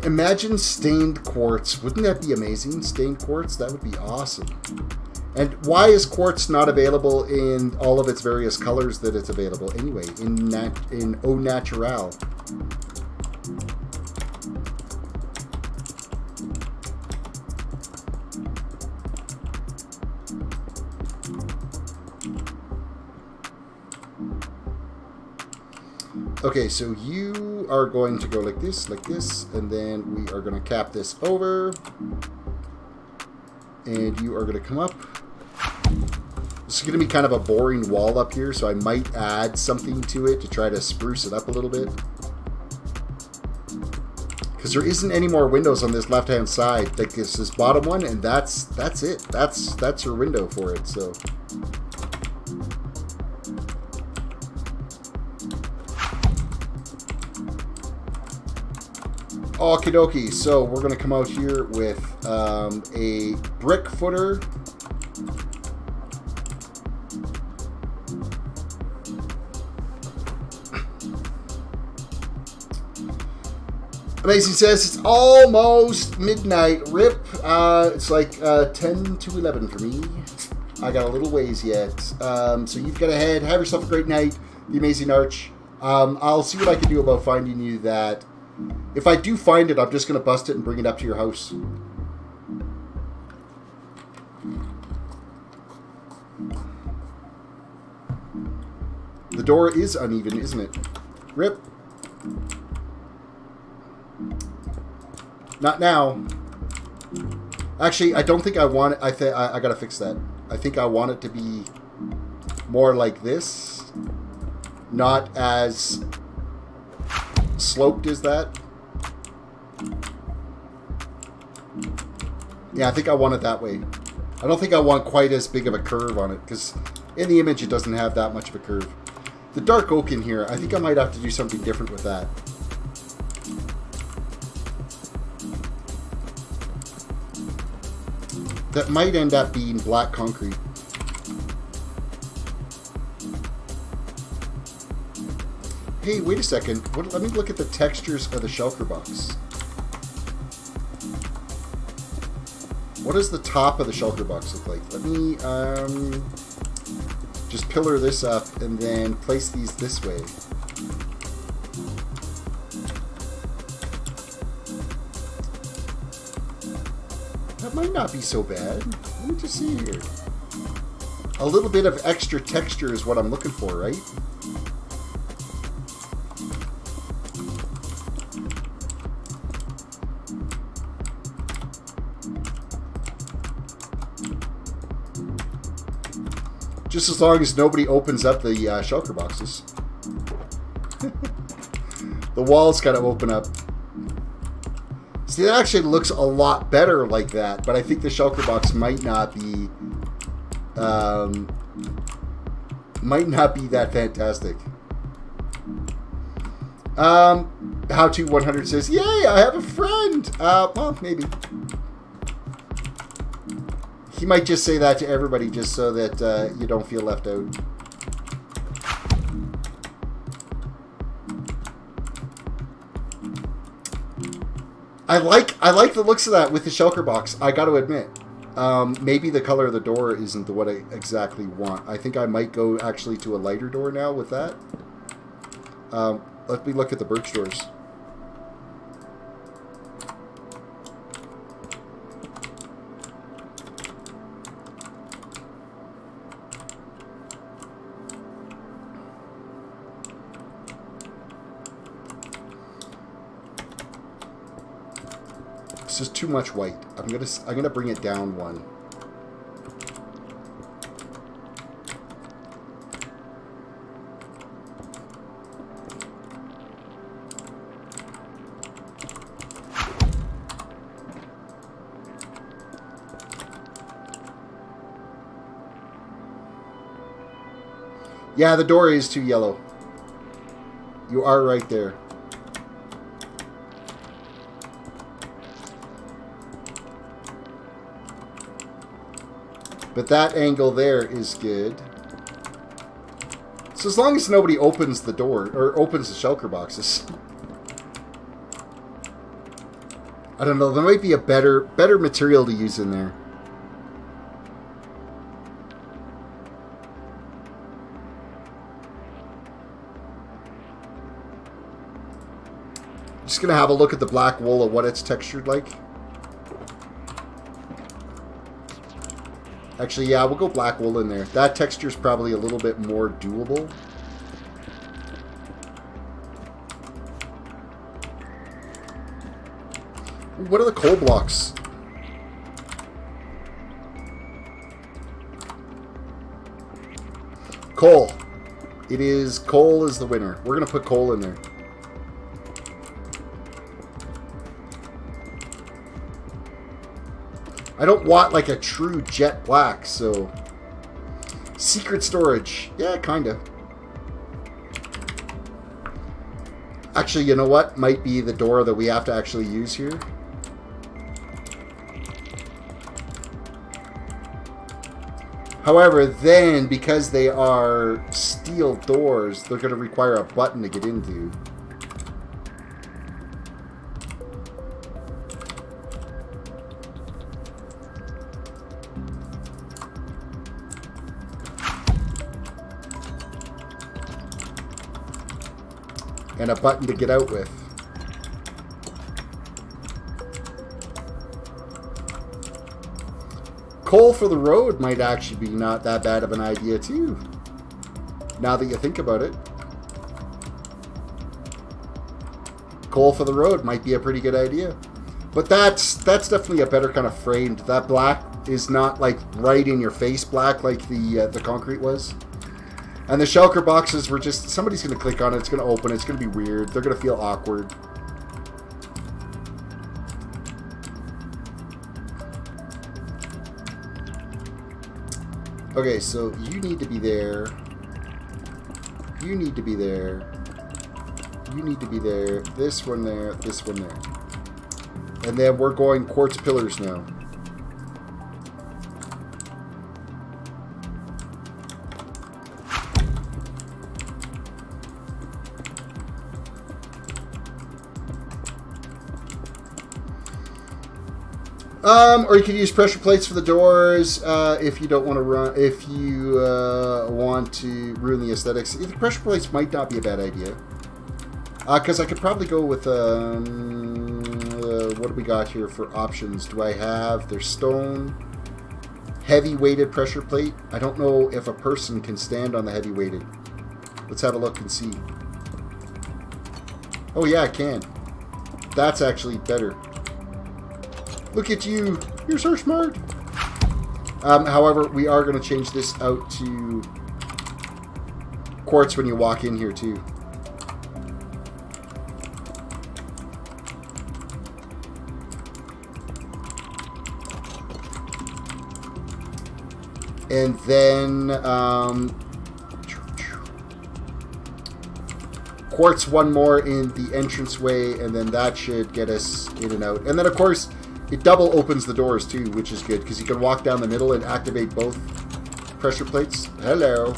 Imagine stained quartz. Wouldn't that be amazing? Stained quartz? That would be awesome. And why is quartz not available in all of its various colors that it's available anyway? In Au Natural. Okay, so you are going to go like this, and then we are going to cap this over. And you are going to come up. This is going to be kind of a boring wall up here, so I might add something to it to try to spruce it up a little bit. Because there isn't any more windows on this left-hand side. Like this bottom one, and that's it. That's your window for it, so... Okie dokie, so we're going to come out here with a brick footer. Amazing says, it's almost midnight. Rip. It's like 10 to 11 for me. I got a little ways yet. So you've got to head. Have yourself a great night. The Amazing Arch. I'll see what I can do about finding you that. If I do find it, I'm just going to bust it and bring it up to your house. The door is uneven, isn't it? Rip. Not now. Actually, I don't think I want it. I got to fix that. I think I want it to be more like this. Not as... sloped is that? Yeah, I think I want it that way. I don't think I want quite as big of a curve on it, because in the image it doesn't have that much of a curve. The dark oak in here, I think I might have to do something different with that. That might end up being black concrete. Hey, wait a second. Let me look at the textures of the shulker box. What does the top of the shulker box look like? Let me just pillar this up and then place these this way. That might not be so bad. Let me just see here. A little bit of extra texture is what I'm looking for, right? Just as long as nobody opens up the shulker boxes. The walls kind of open up. See, that actually looks a lot better like that, but I think the shulker box might not be that fantastic. How to 100 says, "Yay, I have a friend." Well, maybe. He might just say that to everybody just so that you don't feel left out. I like the looks of that with the shulker box, I got to admit. Maybe the color of the door isn't what I exactly want. I think I might go actually to a lighter door now with that. Let me look at the birch doors. This is too much white. I'm gonna bring it down one. Yeah, the door is too yellow. You are right there. But that angle there is good. So as long as nobody opens the door, or opens the shulker boxes. I don't know, there might be a better material to use in there. Just gonna have a look at the black wool of what it's textured like. Actually, yeah, we'll go black wool in there. That texture is probably a little bit more doable. What are the coal blocks? Coal. It is, coal is the winner. We're going to put coal in there. I don't want like a true jet black, so... Secret storage. Yeah, kinda. Actually, you know what? Might be the door that we have to actually use here. However, then, because they are steel doors, they're going to require a button to get into. And a button to get out with. Coal for the road might actually be not that bad of an idea too. Now that you think about it. Coal for the road might be a pretty good idea. But that's definitely a better kind of framed. That black is not like right in your face black like the concrete was. And the shulker boxes were just, somebody's going to click on it, it's going to open, it's going to be weird, they're going to feel awkward. Okay, so you need to be there. You need to be there. You need to be there. This one there. This one there. And then we're going quartz pillars now. Or you could use pressure plates for the doors if you don't want to run. If you want to ruin the aesthetics, the pressure plates might not be a bad idea. Because I could probably go with what do we got here for options? Do I have? There's stone, heavy weighted pressure plate. I don't know if a person can stand on the heavy weighted. Let's have a look and see. Oh yeah, I can. That's actually better. Look at you. You're so smart. However, we are going to change this out to quartz when you walk in here too. And then quartz one more in the entranceway, and then that should get us in and out. And then, of course, it double opens the doors too, which is good because you can walk down the middle and activate both pressure plates. Hello.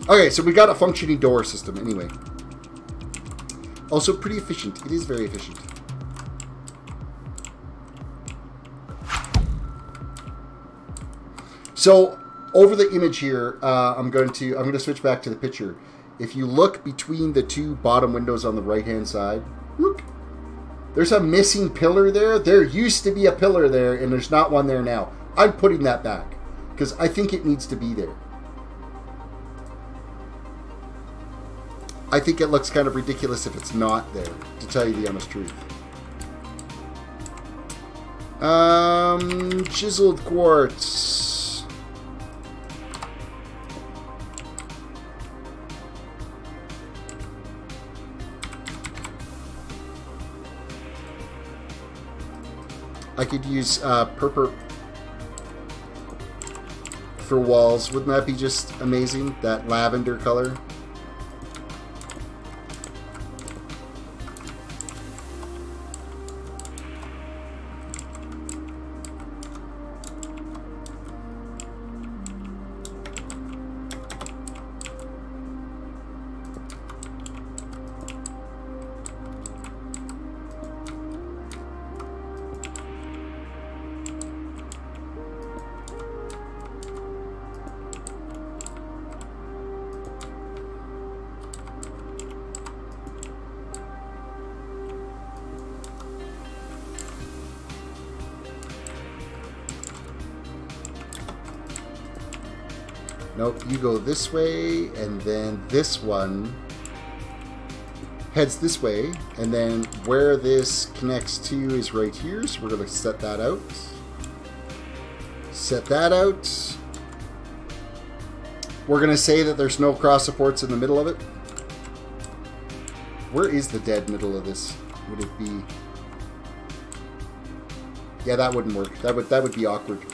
Okay, so we got a functioning door system anyway. Also pretty efficient. It is very efficient. So over the image here, I'm going to switch back to the picture. If you look between the two bottom windows on the right-hand side, look, there's a missing pillar there. There used to be a pillar there, and there's not one there now. I'm putting that back because I think it needs to be there. I think it looks kind of ridiculous if it's not there, to tell you the honest truth. Chiseled quartz. I could use purple for walls. Wouldn't that be just amazing? That lavender color. Nope, you go this way, and then this one heads this way, and then where this connects to is right here, so we're going to set that out. Set that out. We're going to say that there's no cross supports in the middle of it. Where is the dead middle of this? Would it be... Yeah, that wouldn't work. That would be awkward.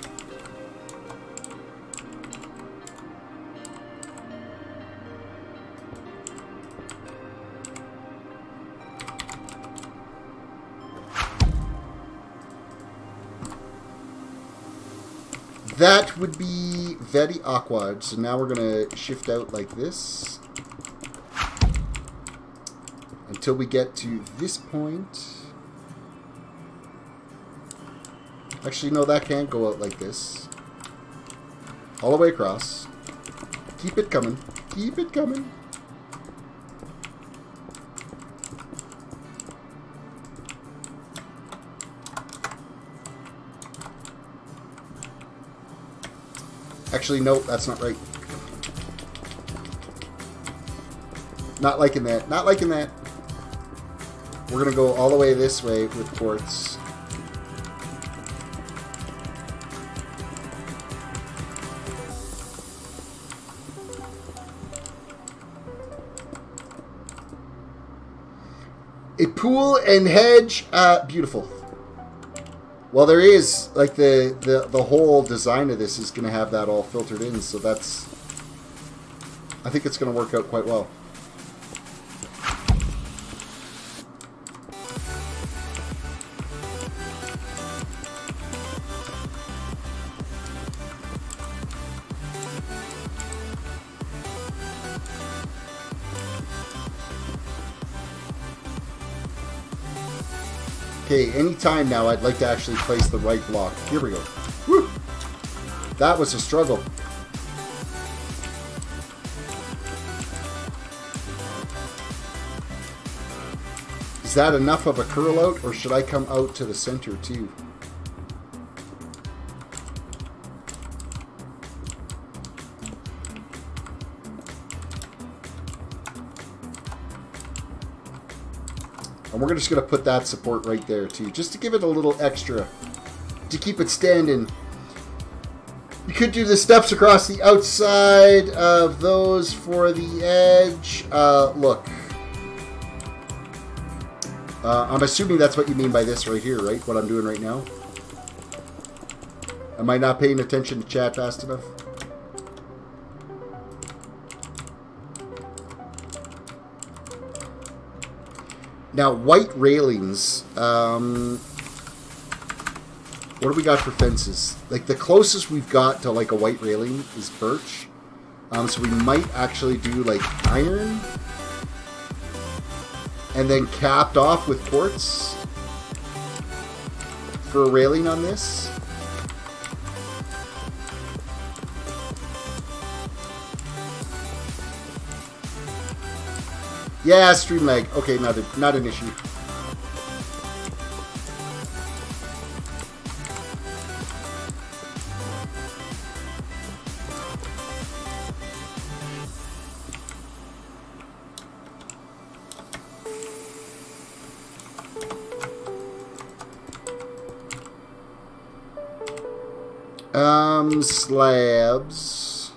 That would be very awkward. So now we're going to shift out like this until we get to this point. Actually, no, that can't go out like this. All the way across. Keep it coming. Keep it coming. Actually, no, that's not right. Not liking that. Not liking that. We're going to go all the way this way with quartz. a pool and hedge. Beautiful. Well, there is, like, the whole design of this is going to have that all filtered in, so that's... I think it's going to work out quite well. Okay, anytime now I'd like to actually place the right block. Here we go. Woo! That was a struggle. Is that enough of a curl out, or should I come out to the center too? And we're just going to put that support right there too, just to give it a little extra, to keep it standing. You could do the steps across the outside of those for the edge. Look. I'm assuming that's what you mean by this right here, right? What I'm doing right now. Am I not paying attention to chat fast enough? Now, white railings. What do we got for fences? Like, the closest we've got to, like, a white railing is birch. So we might actually do, like, iron. And then capped off with quartz for a railing on this. Yeah, stream lag. Okay, not an issue. Slabs.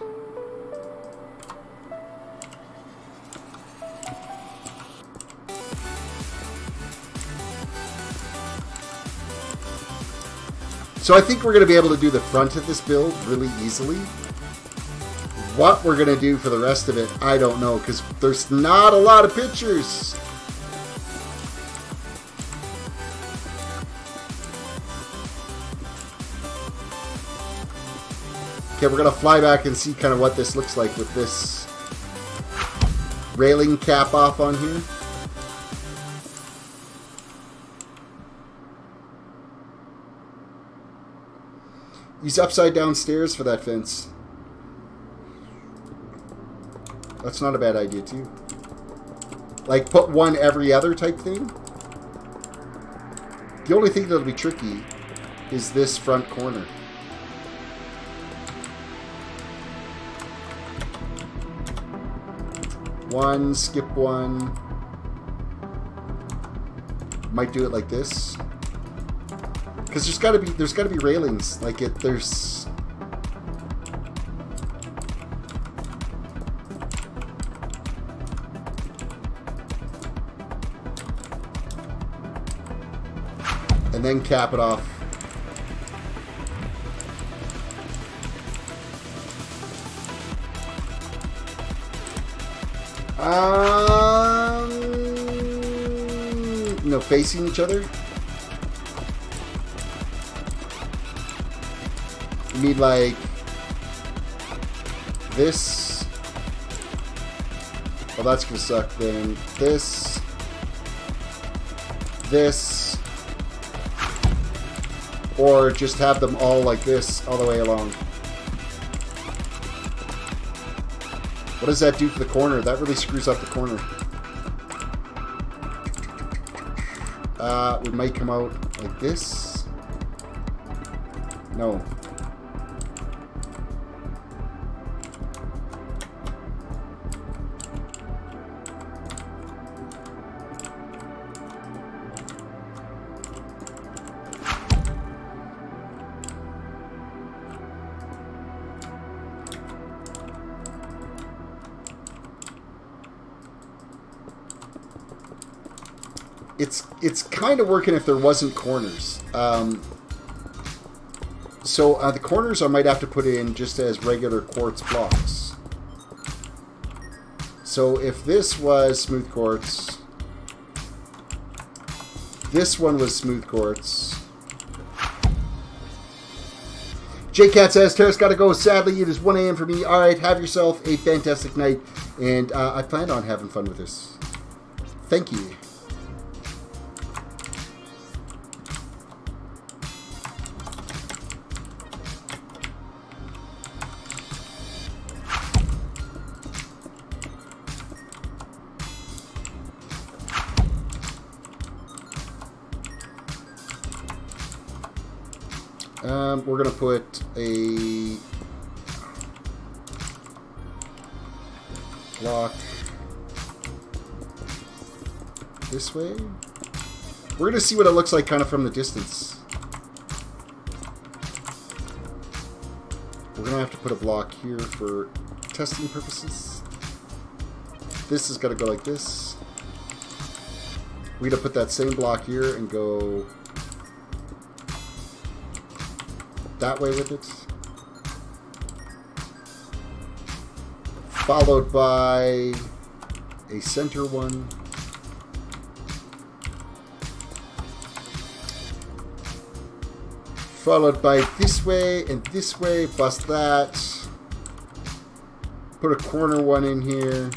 So I think we're going to be able to do the front of this build really easily. What we're going to do for the rest of it, I don't know, because there's not a lot of pictures. Okay, we're going to fly back and see kind of what this looks like with this railing cap off on here. Use upside down stairs for that fence. That's not a bad idea too. Like put one every other type thing. The only thing that'll be tricky is this front corner. One, skip one. Might do it like this. Because there's gotta be railings. Like there's and then cap it off. No, facing each other. You need like this. Well, that's gonna suck. Then this, or just have them all like this all the way along. What does that do for the corner? That really screws up the corner. We might come out like this. No. it's kind of working if there wasn't corners. So the corners I might have to put in just as regular quartz blocks. So if this was smooth quartz, this one was smooth quartz. J-Cat says, Terrace gotta go. Sadly, it is 1 a.m. for me. Alright, have yourself a fantastic night. And I plan on having fun with this. Thank you. We're going to put a block this way. We're going to see what it looks like kind of from the distance. We're going to have to put a block here for testing purposes. This is going to go like this. We're going to put that same block here and go that way with it. Followed by a center one. Followed by this way and this way. Bust that. Put a corner one in here.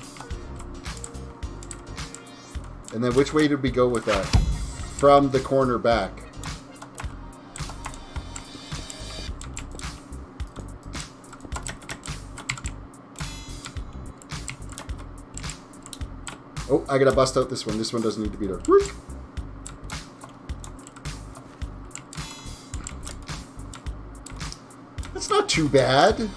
And then which way did we go with that? From the corner back. Oh, I gotta bust out this one. This one doesn't need to be there. That's not too bad.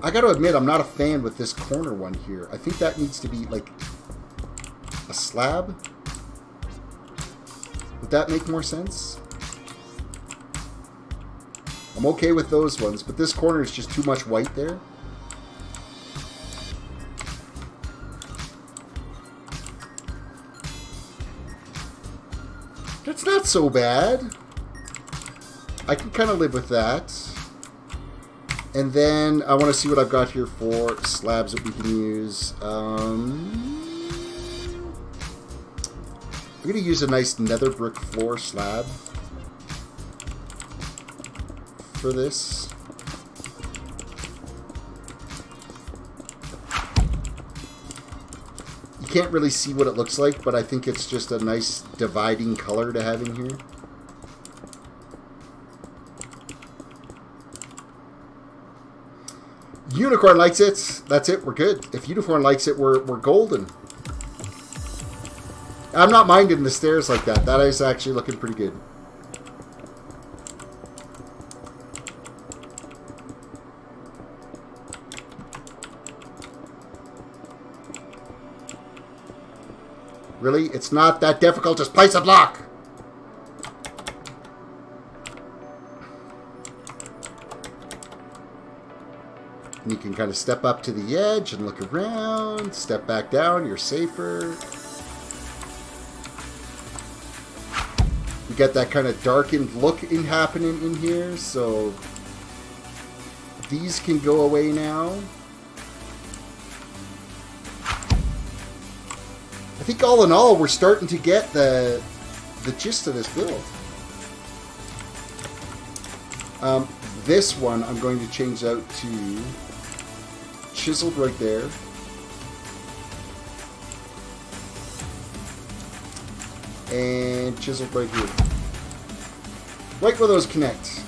I gotta admit, I'm not a fan with this corner one here. I think that needs to be like a slab. Would that make more sense? I'm okay with those ones, but this corner is just too much white there. That's not so bad. I can kind of live with that. And then I want to see what I've got here for slabs that we can use. I'm going to use a nice nether brick floor slab for this. You can't really see what it looks like, but I think it's just a nice dividing color to have in here. Unicorn likes it. That's it. We're good. If Unicorn likes it, we're golden. I'm not minding the stairs like that. That is actually looking pretty good. Really? It's not that difficult. Just place a block. And you can kind of step up to the edge and look around. Step back down. You're safer. You get that kind of darkened look happening in here. So these can go away now. I think all in all, we're starting to get the gist of this build. This one I'm going to change out to chiseled right there. And chiseled right here. Right where those connect.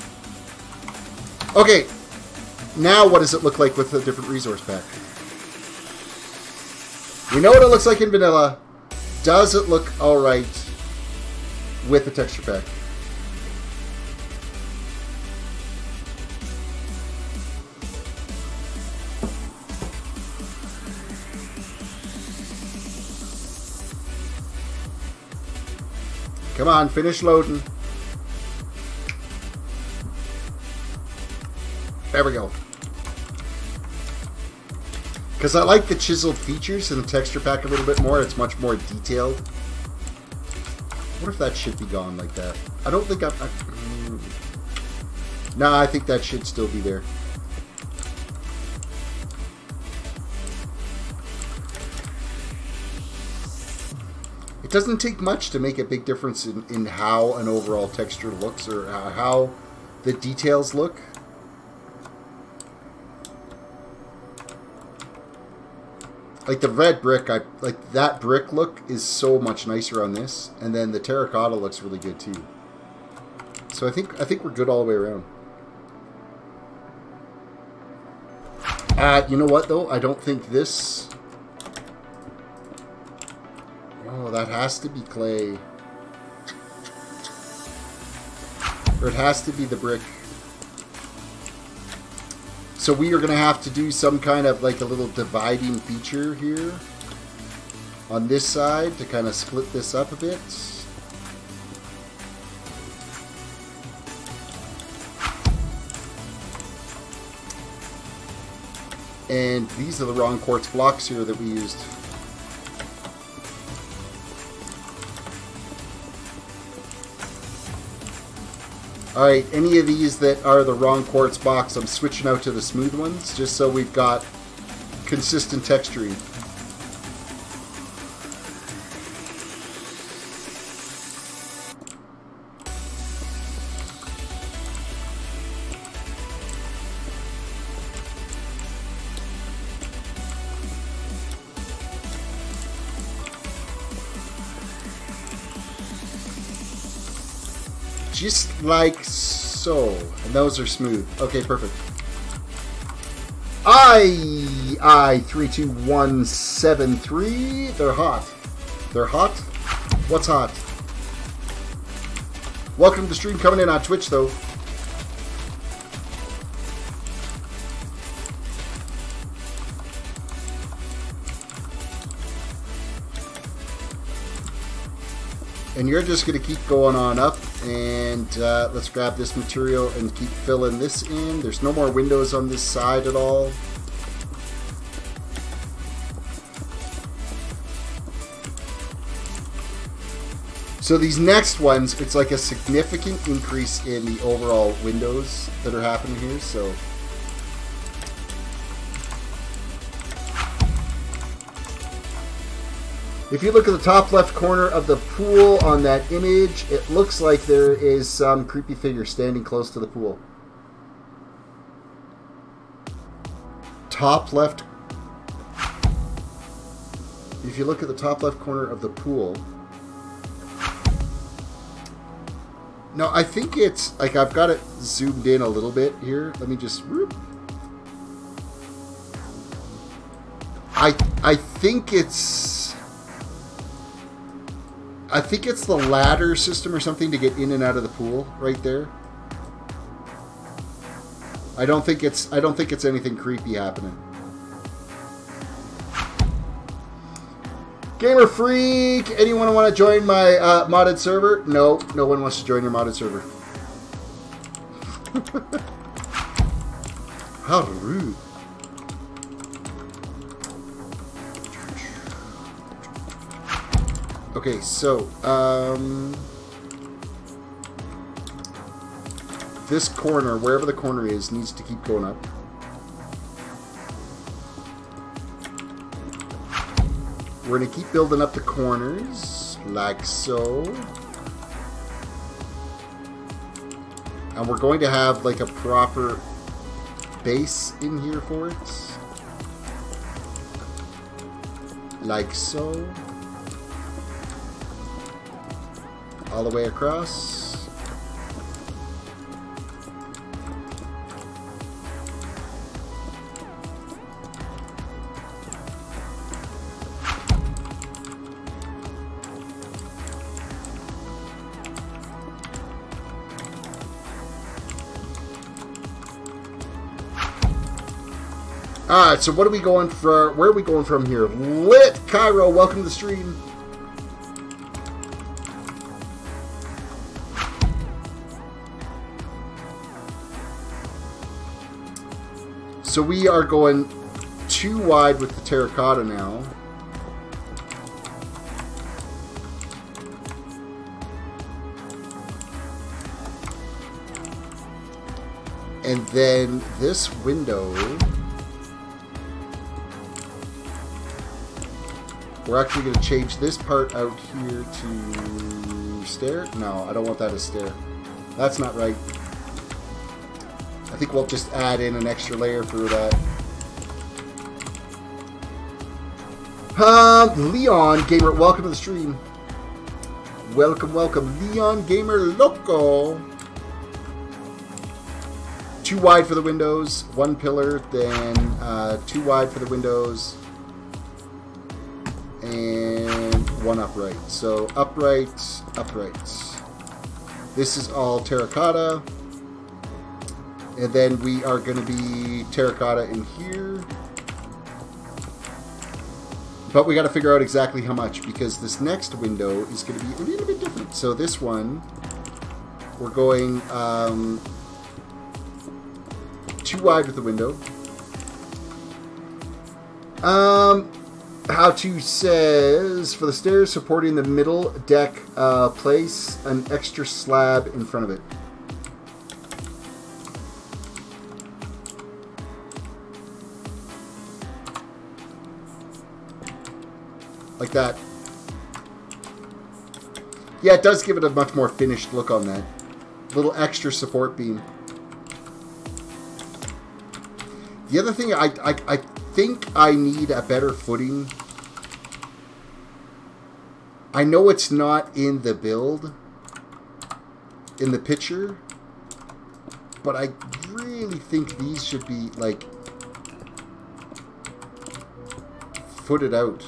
Okay. Now what does it look like with a different resource pack? We know what it looks like in vanilla. Does it look alright with the texture pack? Come on, finish loading. There we go. Because I like the chiseled features in the texture pack a little bit more. It's much more detailed. What if that should be gone like that? I don't think No, I think that should still be there. It doesn't take much to make a big difference in how an overall texture looks or how the details look. Like the red brick, like that brick look is so much nicer on this, and then the terracotta looks really good too. So I think we're good all the way around. You know what though? I don't think this. Oh, that has to be clay, or it has to be the brick. So we are going to have to do some kind of like a little dividing feature here on this side to kind of split this up a bit. And these are the wrong quartz blocks here that we used. Alright, any of these that are the wrong quartz box, I'm switching out to the smooth ones, just so we've got consistent texturing. Just like so. And those are smooth. Okay, perfect. I32173. They're hot. They're hot? What's hot? Welcome to the stream coming in on Twitch, though. And you're just going to keep going on up, and let's grab this material and keep filling this in. There's no more windows on this side at all. So these next ones, it's like a significant increase in the overall windows that are happening here. So if you look at the top left corner of the pool on that image, it looks like there is some creepy figure standing close to the pool. Top left. If you look at the top left corner of the pool. No, I think it's like I've got it zoomed in a little bit here. Let me just. I think it's. I think it's the ladder system or something to get in and out of the pool right there. I don't think it's anything creepy happening. Gamer Freak, anyone want to join my modded server? No, no one wants to join your modded server. How rude. Okay, so, this corner, wherever the corner is, needs to keep going up. We're going to keep building up the corners, like so. And we're going to have, like, a proper base in here for it. Like so. All the way across. Alright, so what are we going for? Where are we going from here? Lit Cairo, welcome to the stream. So we are going too wide with the terracotta now. And then this window, we're actually going to change this part out here to stair. No, I don't want that as stair. That's not right. I think we'll just add in an extra layer for that. Leon Gamer, welcome to the stream. Welcome, welcome. Leon Gamer Loco. Too wide for the windows, one pillar, then too wide for the windows, and one upright. So upright, upright. This is all terracotta, and then we are going to be terracotta in here. But we got to figure out exactly how much, because this next window is going to be a little bit different. So this one, we're going too wide with the window. How to says, for the stairs supporting the middle deck, place an extra slab in front of it. Like that. Yeah, it does give it a much more finished look on that. Little extra support beam. The other thing, I think I need a better footing. I know it's not in the build, in the picture, but I really think these should be, like, footed out.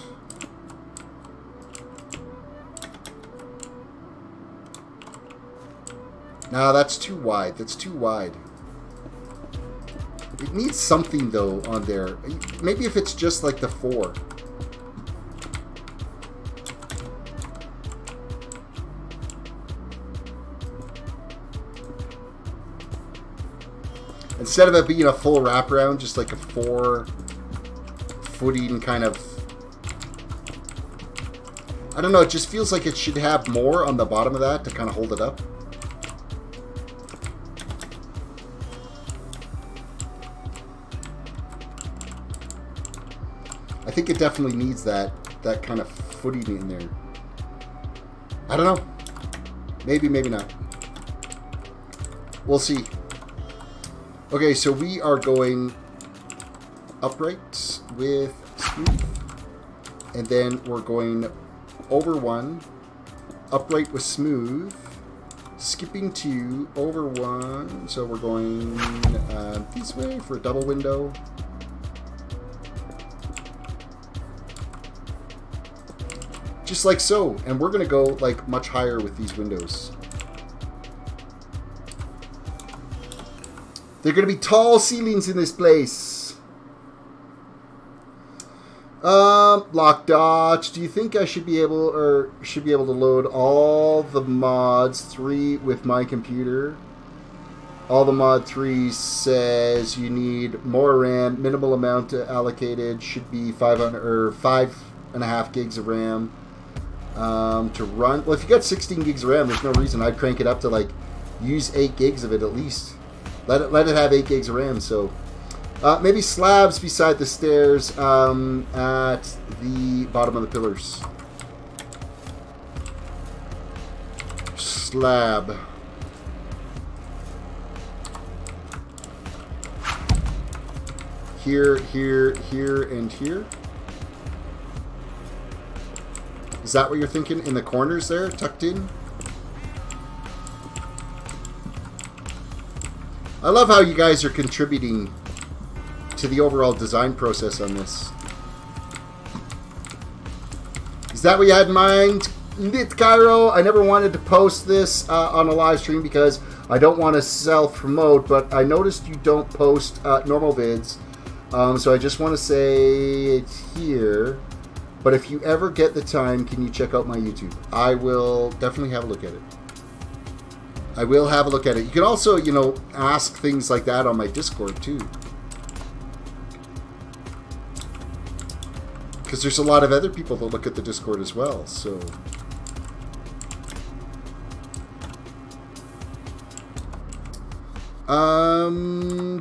No, that's too wide. That's too wide. It needs something, though, on there. Maybe if it's just like the 4. Instead of it being a full wraparound, just like a 4 footing kind of... I don't know, it just feels like it should have more on the bottom of that to kind of hold it up. I think it definitely needs that kind of footing in there. I don't know. Maybe, maybe not. We'll see. Okay, so we are going upright with smooth. And then we're going over 1, upright with smooth, skipping 2, over 1. So we're going this way for a double window. Just like so, and we're going to go like much higher with these windows. They're going to be tall ceilings in this place. Block Dodge, do you think I should be able to load all the mods 3 with my computer? All the mod 3 says you need more RAM, minimal amount allocated, should be 500 or 5.5 gigs of RAM. To run. Well, if you got 16 gigs of RAM, there's no reason I'd crank it up to, like, use 8 gigs of it at least. Let it have 8 gigs of RAM. So maybe slabs beside the stairs at the bottom of the pillars. Slab. Here, here, here, and here. Is that what you're thinking? In the corners there, tucked in? I love how you guys are contributing to the overall design process on this. Is that what you had in mind? Lit Cairo, I never wanted to post this on a live stream because I don't want to self-promote, but I noticed you don't post normal vids. So I just want to say it here. But if you ever get the time, can you check out my YouTube? I will definitely have a look at it. I will have a look at it. You can also, you know, ask things like that on my Discord too. Because there's a lot of other people that look at the Discord as well, so...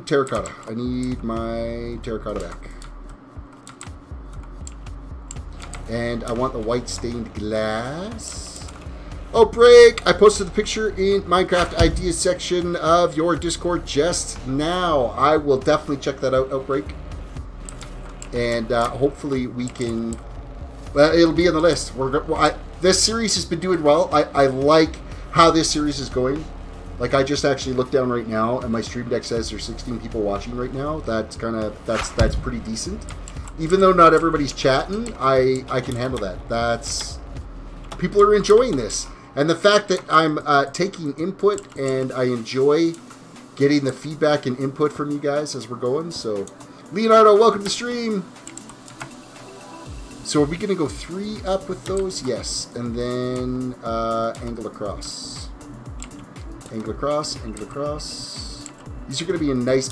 Terracotta. I need my terracotta back. And I want the white stained glass. Oh, break! I posted the picture in Minecraft Ideas section of your Discord just now. I will definitely check that out, Outbreak. And hopefully we can... Well, it'll be on the list. This series has been doing well. I like how this series is going. Like, I just actually looked down right now, and my stream deck says there's 16 people watching right now. That's that's pretty decent. Even though not everybody's chatting, I can handle that. People are enjoying this. And the fact that I'm taking input, and I enjoy getting the feedback and input from you guys as we're going. So, Leonardo, welcome to the stream. So are we going to go 3 up with those? Yes. And then angle across. Angle across, angle across. These are going to be a nice,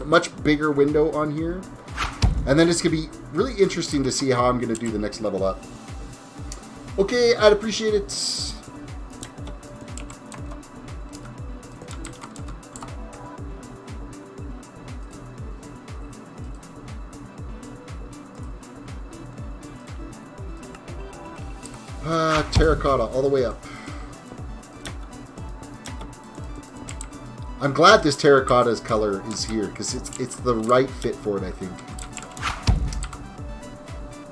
much bigger window on here. And then it's going to be really interesting to see how I'm going to do the next level up. Okay, I'd appreciate it. Terracotta all the way up. I'm glad this terracotta's color is here because it's the right fit for it, I think.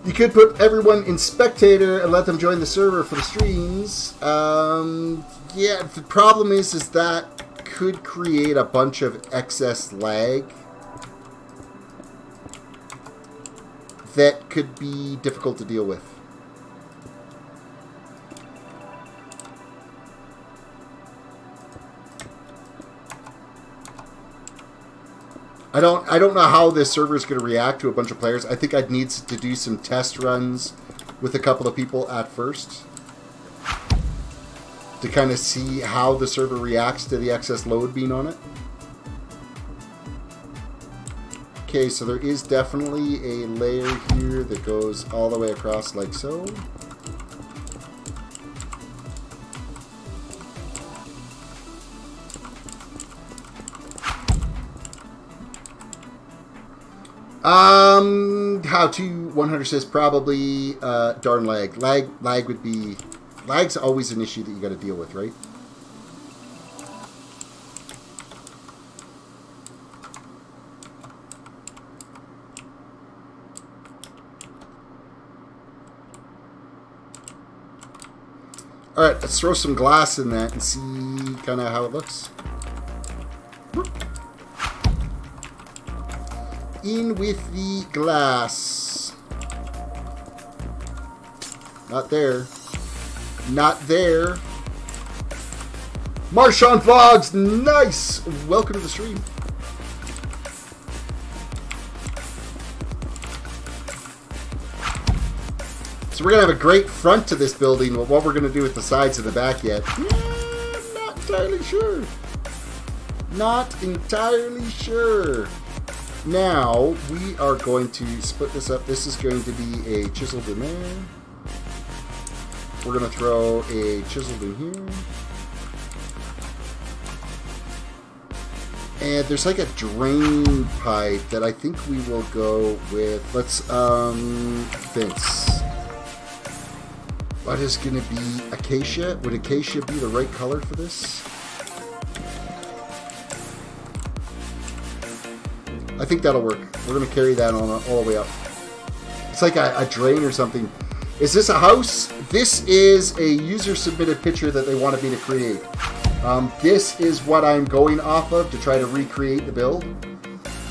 You could put everyone in spectator and let them join the server for the streams. Yeah, the problem is that could create a bunch of excess lag that could be difficult to deal with. I don't know how this server is going to react to a bunch of players. I think I'd need to do some test runs with a couple of people at first to kind of see how the server reacts to the excess load being on it. Okay, so there is definitely a layer here that goes all the way across like so. How to 100 says probably darn lag. Lag would be... Lag's always an issue that you got to deal with, right? Alright, let's throw some glass in that and see kind of how it looks. In with the glass. Not there. Not there. Marshawn Vlogs, nice! Welcome to the stream. So we're going to have a great front to this building, but what we're going to do with the sides and the back yet, I'm not entirely sure. Not entirely sure. Now, we are going to split this up. This is going to be a chiseled in there. We're going to throw a chiseled in here. And there's like a drain pipe that I think we will go with. Let's, fence. What is going to be acacia? Would acacia be the right color for this? I think that'll work. We're going to carry that on all the way up. It's like a drain or something. Is this a house? This is a user-submitted picture that they wanted me to create. This is what I'm going off of to try to recreate the build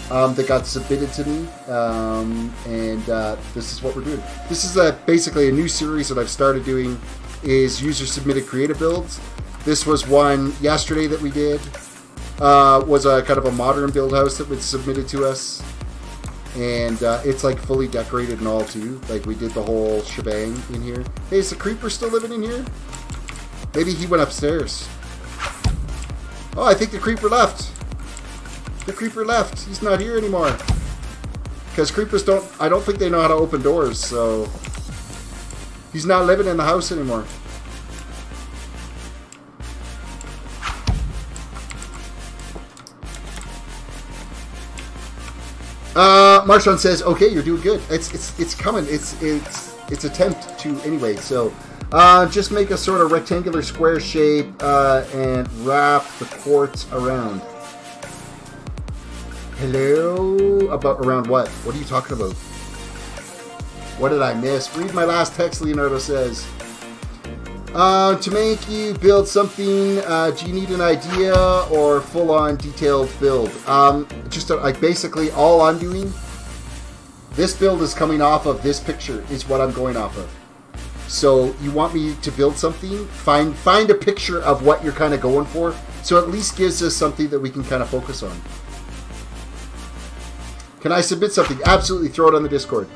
that got submitted to me. This is what we're doing. This is basically a new series that I've started doing, is user-submitted creative builds. This was one yesterday that we did. Was a kind of a modern build house that was submitted to us, and it's like fully decorated and all too. Like we did the whole shebang in here. Hey, is the creeper still living in here? Maybe he went upstairs. Oh, I think the creeper left. The creeper left. He's not here anymore. Because creepers don't... I don't think they know how to open doors, so... He's not living in the house anymore. Marshawn says, "Okay, you're doing good. It's coming. It's attempt to anyway. So, just make a sort of rectangular square shape and wrap the quartz around." Hello? About around what? What are you talking about? What did I miss? Read my last text. Leonardo says, "To make you build something, do you need an idea or full-on detailed build?" Just like basically all I'm doing. This build is coming off of this picture is what I'm going off of. So you want me to build something? Find a picture of what you're kind of going for. So at least gives us something that we can kind of focus on. Can I submit something? Absolutely. Throw it on the Discord.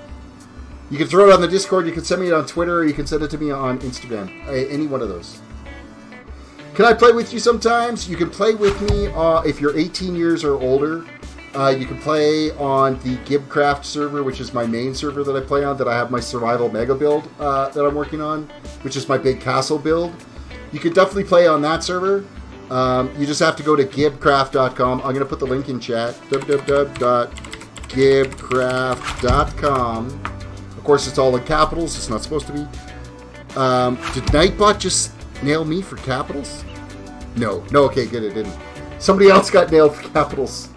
You can throw it on the Discord. You can send me it on Twitter. Or you can send it to me on Instagram. Any one of those. Can I play with you sometimes? You can play with me if you're 18 years or older. You can play on the Gibcraft server, which is my main server that I play on, that I have my Survival Mega build that I'm working on, which is my big castle build. You can definitely play on that server. You just have to go to gibcraft.com. I'm going to put the link in chat. www.gibcraft.com. Of course, it's all in capitals. It's not supposed to be. Did Nightbot just nail me for capitals? No. No, okay, good, it didn't. Somebody else got nailed for capitals.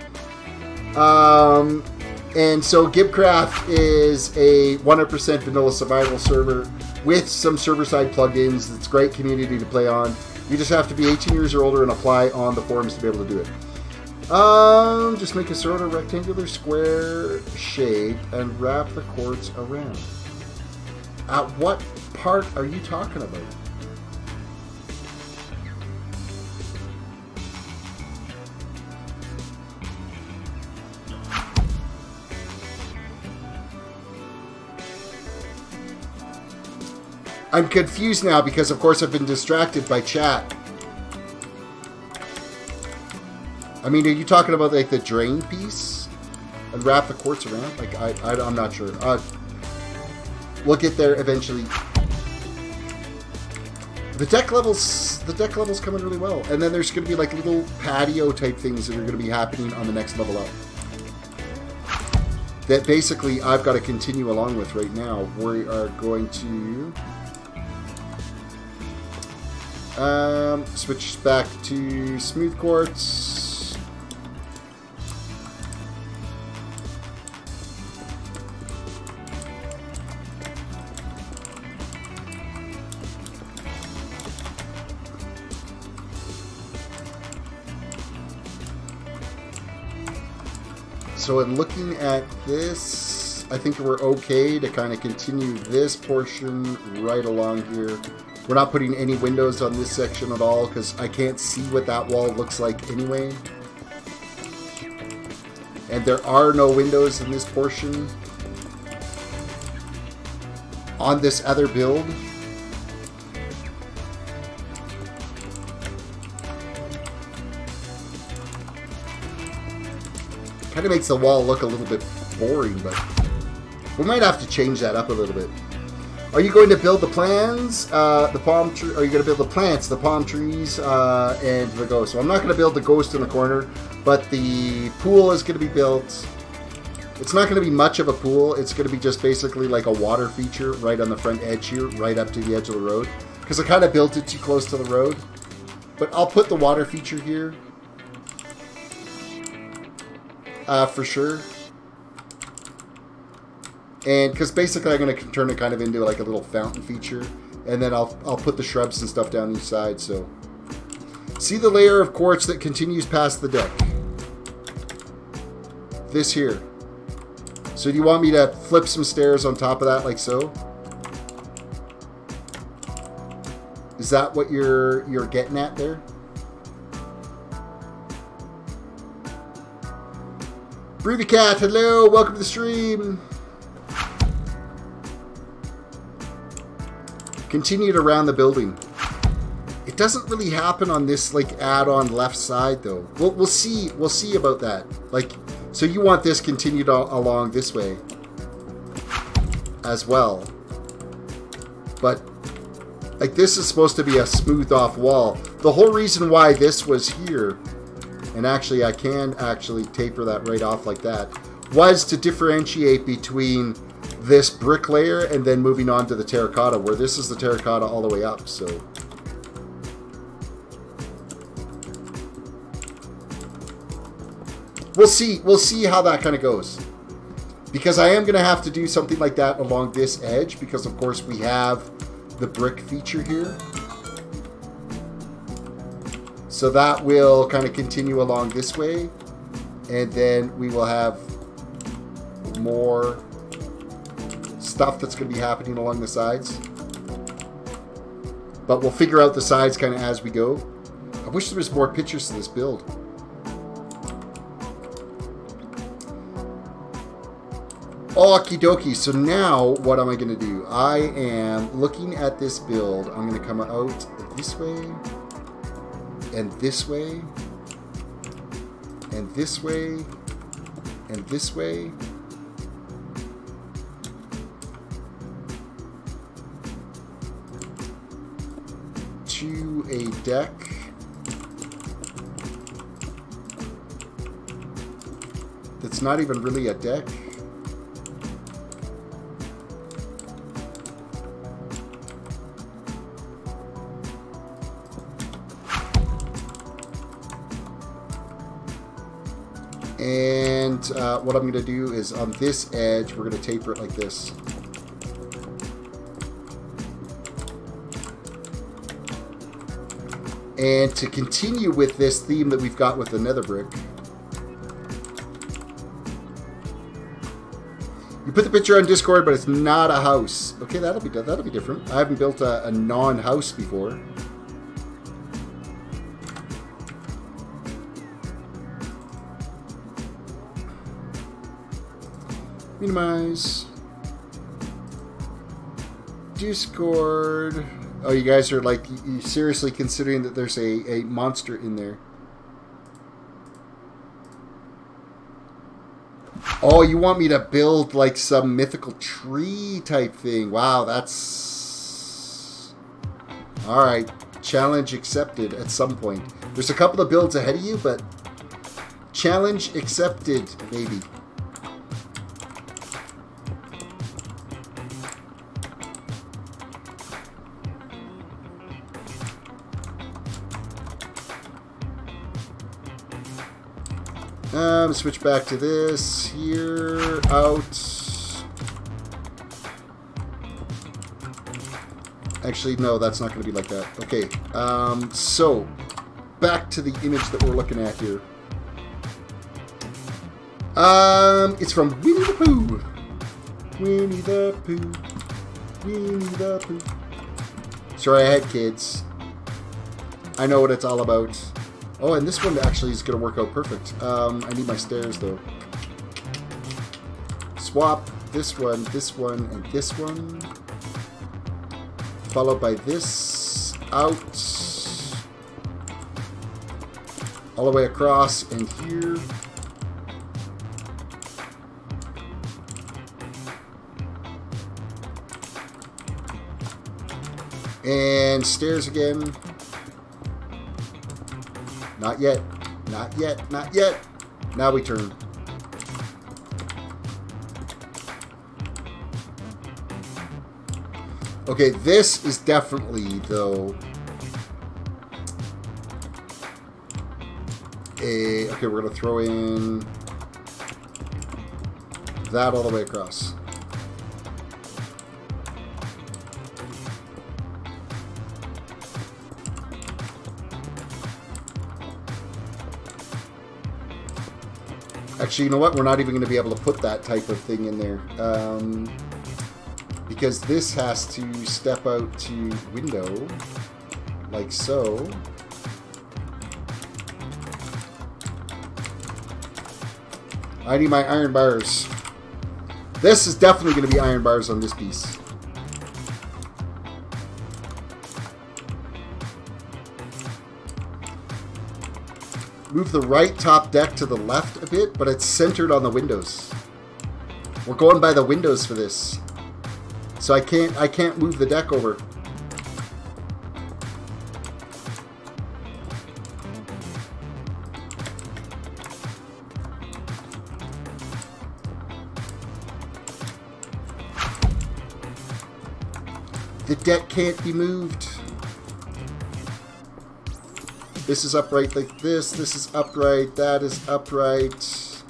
And so Gibcraft is a 100% vanilla survival server with some server-side plugins. It's a great community to play on. You just have to be 18 years or older and apply on the forums to be able to do it. Just make a sort of rectangular square shape and wrap the quartz around. What part are you talking about? I'm confused now because, of course, I've been distracted by chat. I mean, are you talking about like the drain piece and wrap the quartz around? Like, I'm not sure. We'll get there eventually. The deck level's coming really well, and then there's going to be like little patio type things that are going to be happening on the next level up. That basically I've got to continue along with right now. We are going to switch back to smooth quartz. So in looking at this, I think we're okay to kind of continue this portion right along here. We're not putting any windows on this section at all because I can't see what that wall looks like anyway. And there are no windows in this portion on this other build. Kind of makes the wall look a little bit boring, but we might have to change that up a little bit. Are you going to build the plants, the palm tree? Are you going to build the plants, the palm trees, and the ghost? So I'm not going to build the ghost in the corner, but the pool is going to be built. It's not going to be much of a pool. It's going to be just basically like a water feature right on the front edge here, right up to the edge of the road. Because I kind of built it too close to the road. But I'll put the water feature here. For sure. And because basically I'm going to turn it kind of into like a little fountain feature. And then I'll put the shrubs and stuff down each side. So see the layer of quartz that continues past the deck. This here. So do you want me to flip some stairs on top of that like so? Is that what you're getting at there? Breathy Cat, hello, welcome to the stream. Continued around the building. It doesn't really happen on this like add-on left side though. We'll see about that. Like, So you want this continued along this way as well. But like this is supposed to be a smooth off wall. The whole reason why this was here, and actually I can actually taper that right off like that, was to differentiate between this brick layer and then moving on to the terracotta, where this is the terracotta all the way up. So we'll see how that kind of goes, because I am going to have to do something like that along this edge, because of course we have the brick feature here. So that will kind of continue along this way, and then we will have more stuff that's going to be happening along the sides. But we'll figure out the sides kind of as we go. I wish there was more pictures to this build. Okie dokie. So now what am I going to do? I am looking at this build. I'm going to come out this way, and this way, and this way, and this way. To a deck. That's not even really a deck. And what I'm going to do is on this edge, we're going to taper it like this. And to continue with this theme that we've got with the nether brick, you put the picture on Discord, but it's not a house. Okay, that'll be different. I haven't built a non-house before. Minimize. Discord. Oh, you guys are like, you seriously considering that there's a monster in there. Oh, you want me to build like some mythical tree type thing. Wow, that's... Alright, challenge accepted at some point. There's a couple of builds ahead of you, but challenge accepted, maybe. Switch back to this here, out. Actually, no, that's not going to be like that. Okay, so back to the image that we're looking at here. It's from Winnie the Pooh. Winnie the Pooh. Winnie the Pooh. Sorry, I had kids. I know what it's all about. Oh, and this one actually is going to work out perfect. I need my stairs, though. Swap this one, and this one. Followed by this. Out. All the way across, and here. And stairs again. Not yet. Not yet. Not yet. Now we turn. Okay, this is definitely, though, okay, we're going to throw in that all the way across. Actually, you know what? We're not even going to be able to put that type of thing in there. Because this has to step out to window, like so. I need my iron bars. This is definitely going to be iron bars on this piece. move the right top deck to the left a bit, but it's centered on the windows. We're going by the windows for this. So I can't move the deck over. The deck can't be moved. This is upright like this. This is upright. That is upright.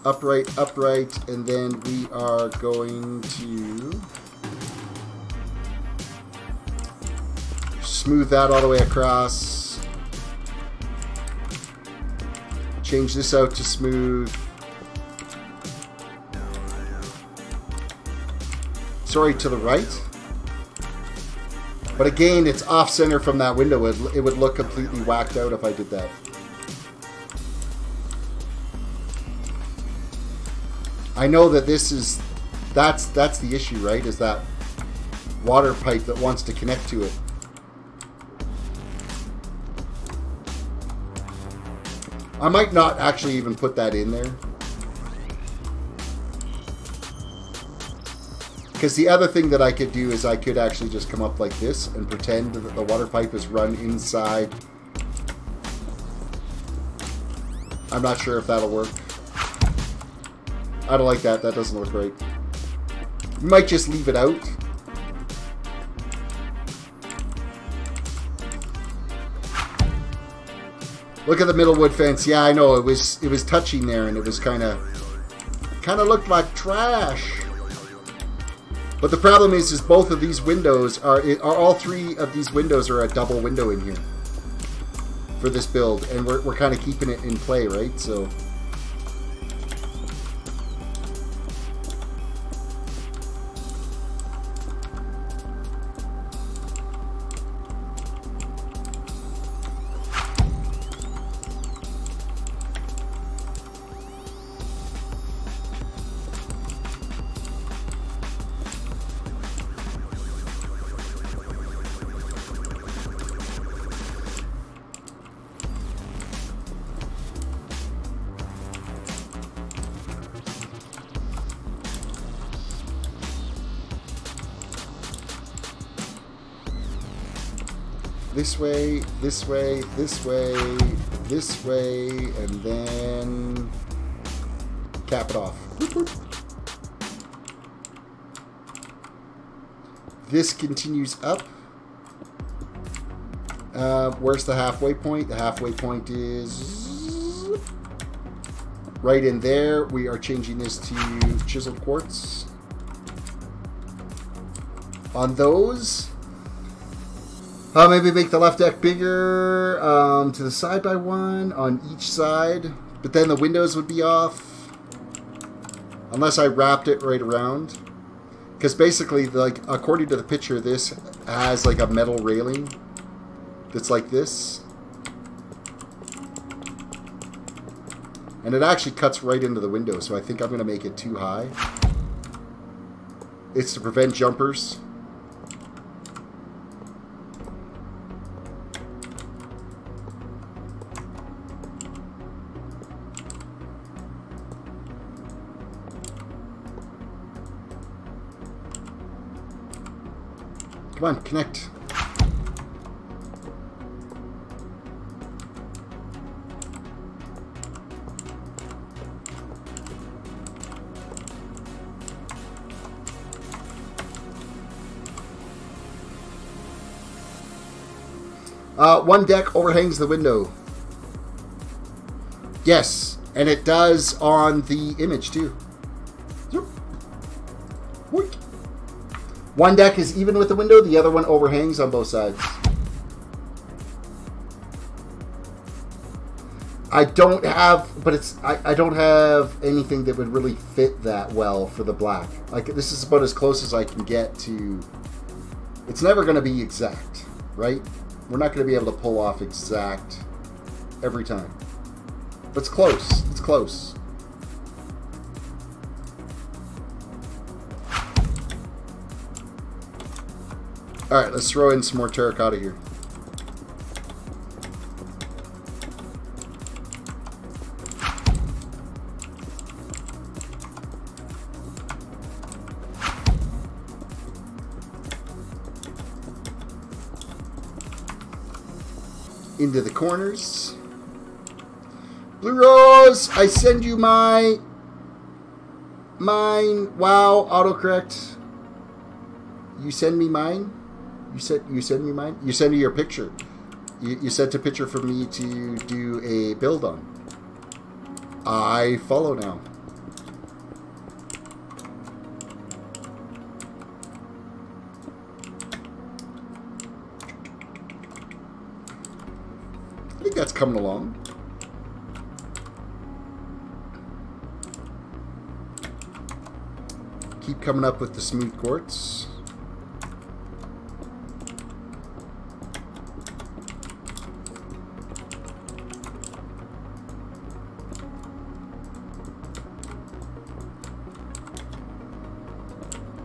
Upright, upright. And then we are going to smooth that all the way across. Change this out to smooth. Sorry, to the right. But again, it's off-center from that window. It would look completely whacked out if I did that. I know that this is... That's the issue, right? Is that water pipe that wants to connect to it. I might not actually even put that in there. Because the other thing that I could do is I could actually just come up like this and pretend that the water pipe is run inside. I'm not sure if that'll work. I don't like that. That doesn't look right. You might just leave it out. Look at the middle wood fence. Yeah, I know. It was touching there, and it was kind of looked like trash. But the problem is both of these windows are all three of these windows are a double window in here for this build, and we're kind of keeping it in play, right? So this way, this way, this way, this way, and then cap it off. This continues up. Where's the halfway point? The halfway point is right in there. We are changing this to chiseled quartz. On those, maybe make the left deck bigger to the side by one on each side, but then the windows would be off unless I wrapped it right around. Because basically, like, according to the picture, this has like a metal railing that's like this, and it actually cuts right into the window. So I think I'm going to make it too high. It's to prevent jumpers. Come on, connect. One deck overhangs the window. Yes, and it does on the image too. One deck is even with the window, the other one overhangs on both sides. I don't have, but it's I don't have anything that would really fit that well for the black. Like, this is about as close as I can get to. It's never going to be exact, right? We're not going to be able to pull off exact every time. But it's close. It's close. Alright, let's throw in some more terracotta here. into the corners. Blue Rose, I send you mine. Wow, autocorrect. You send me mine? You send me mine? You send me your picture. You sent a picture for me to do a build on. I follow now. I think that's coming along. Keep coming up with the smooth quartz.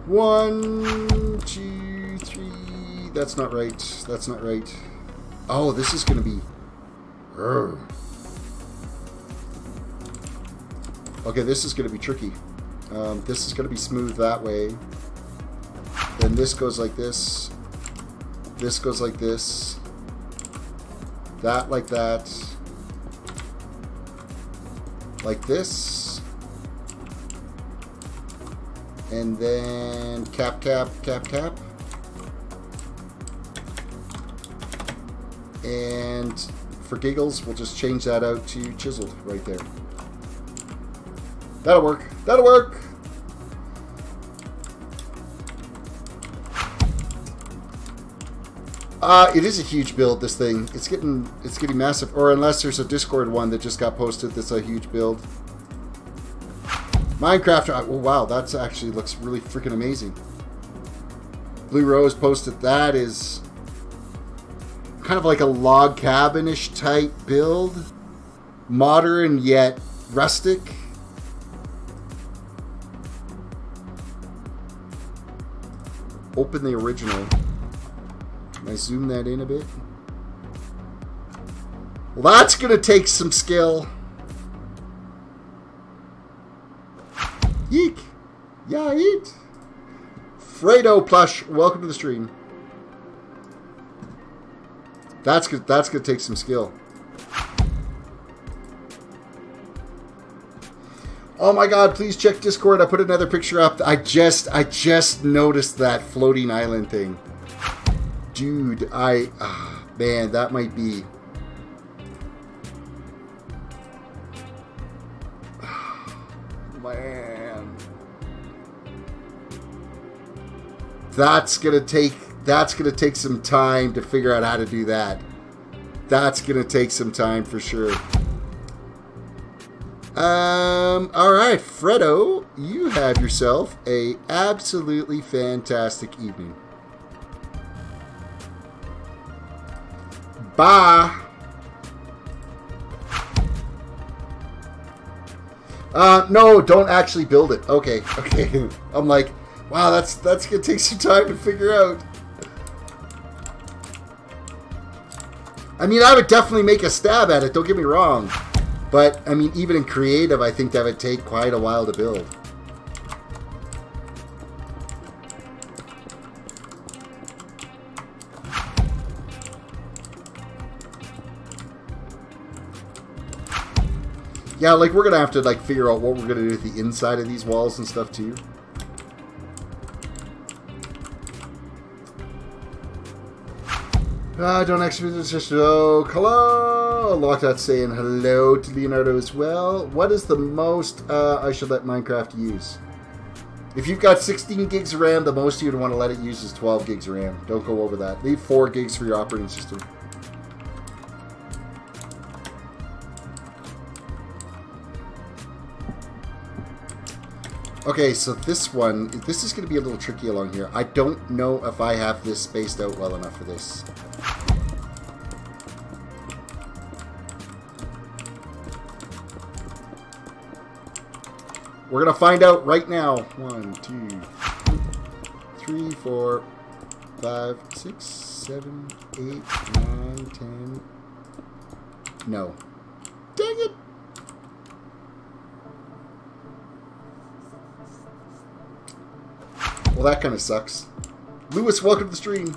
One, two, three. That's not right. That's not right. Oh, this is going to be... Okay, this is going to be tricky. This is going to be smooth that way. Then this goes like this. This goes like this. That like that. Like this. And then cap, cap, cap, cap. And for giggles, we'll just change that out to chiseled right there. That'll work. That'll work. It is a huge build, this thing. It's getting massive. Or unless there's a Discord one that just got posted that's a huge build. Minecraft. Oh, wow, that's actually looks really freaking amazing. Blue Rose posted that is kind of like a log cabin-ish type build. Modern yet rustic. Open the original. Can I zoom that in a bit? Well, that's going to take some skill. Yeek. Yeah, eat. Fredo Plush, welcome to the stream. That's going to take some skill. Oh my god, please check Discord. I put another picture up. I just noticed that floating island thing. Dude, man, that might be... Man. That's gonna take some time to figure out how to do that. That's gonna take some time for sure. Alright, Fredo, you have yourself a absolutely fantastic evening. Bye. No, don't actually build it. Okay, okay. I'm like, wow, that's gonna take some time to figure out. I mean, I would definitely make a stab at it, don't get me wrong. But, I mean, even in creative, I think that would take quite a while to build. Yeah, like, we're going to have to, like, figure out what we're going to do with the inside of these walls and stuff, too. Don't actually just hello. Lockout saying hello to Leonardo as well. What is the most I should let Minecraft use? If you've got 16 gigs of RAM, the most you'd want to let it use is 12 gigs of RAM. Don't go over that. Leave 4 gigs for your operating system. Okay, so this is going to be a little tricky along here. I don't know if I have this spaced out well enough for this. We're going to find out right now. 1, 2, 3, 4, 5, 6, 7, 8, 9, 10. No. Dang it! Well, that kind of sucks. Lewis, welcome to the stream.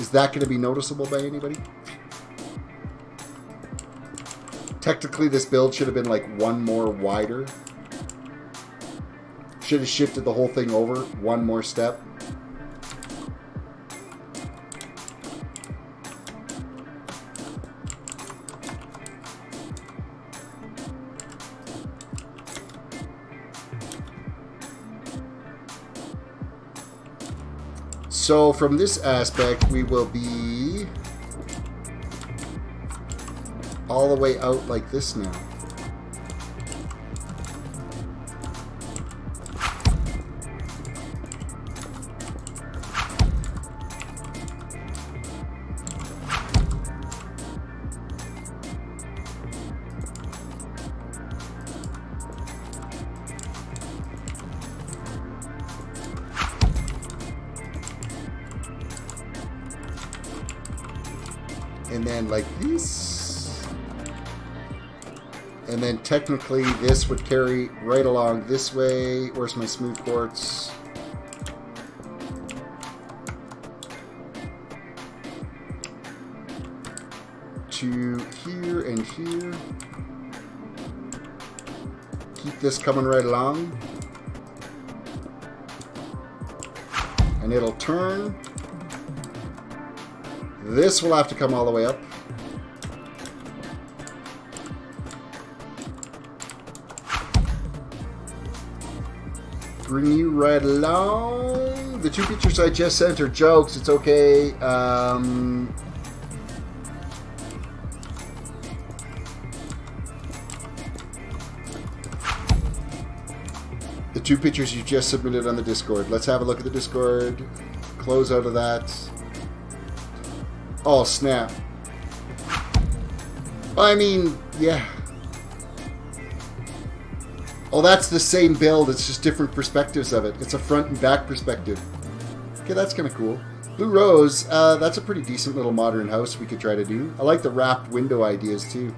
Is that going to be noticeable by anybody? Technically, this build should have been like one more wider. Should have shifted the whole thing over one more step. So from this aspect, we will be all the way out like this now. And then like this. And then technically this would carry right along this way. Where's my smooth quartz? To here and here. Keep this coming right along. And it'll turn. This will have to come all the way up. Bring you right along. The two pictures I just sent are jokes. It's okay. The two pictures you just submitted on the Discord. Let's have a look at the Discord. Close out of that. Oh, snap. I mean, yeah. Oh, that's the same build. It's just different perspectives of it. It's a front and back perspective. Okay, that's kind of cool. Blue Rose, that's a pretty decent little modern house we could try to do. I like the wrapped window ideas, too.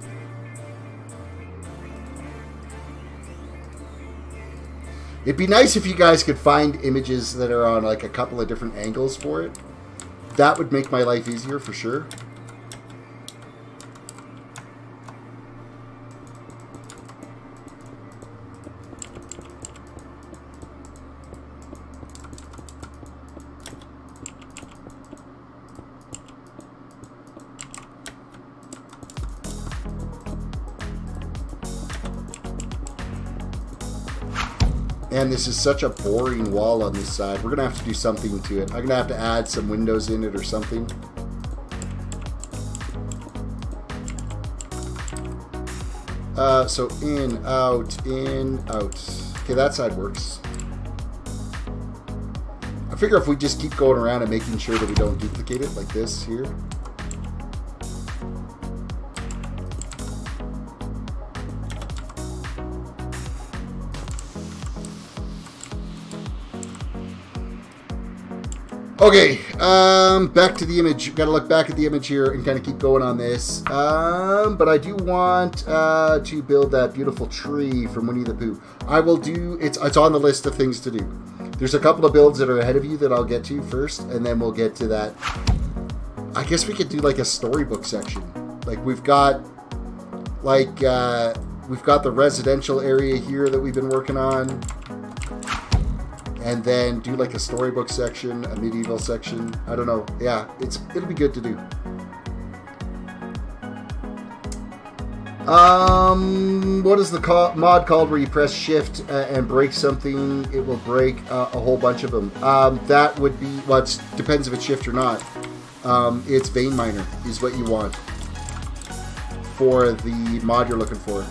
It'd be nice if you guys could find images that are on, like, a couple of different angles for it. That would make my life easier for sure. And this is such a boring wall on this side. We're going to have to do something to it. I'm going to have to add some windows in it or something. So in, out. Okay, that side works. I figure if we just keep going around and making sure that we don't duplicate it like this here. Okay, back to the image. Got to look back at the image here and kind of keep going on this. But I do want to build that beautiful tree from Winnie the Pooh. I will do. It's on the list of things to do. There's a couple of builds that are ahead of you that I'll get to first, and then we'll get to that. I guess we could do like a storybook section. Like we've got the residential area here that we've been working on. And then do like a storybook section, a medieval section. I don't know. Yeah, it'll be good to do. What is the mod called where you press shift and break something? It will break a whole bunch of them. That would be, well, it depends if it's shift or not. It's Vein Miner is what you want for the mod you're looking for.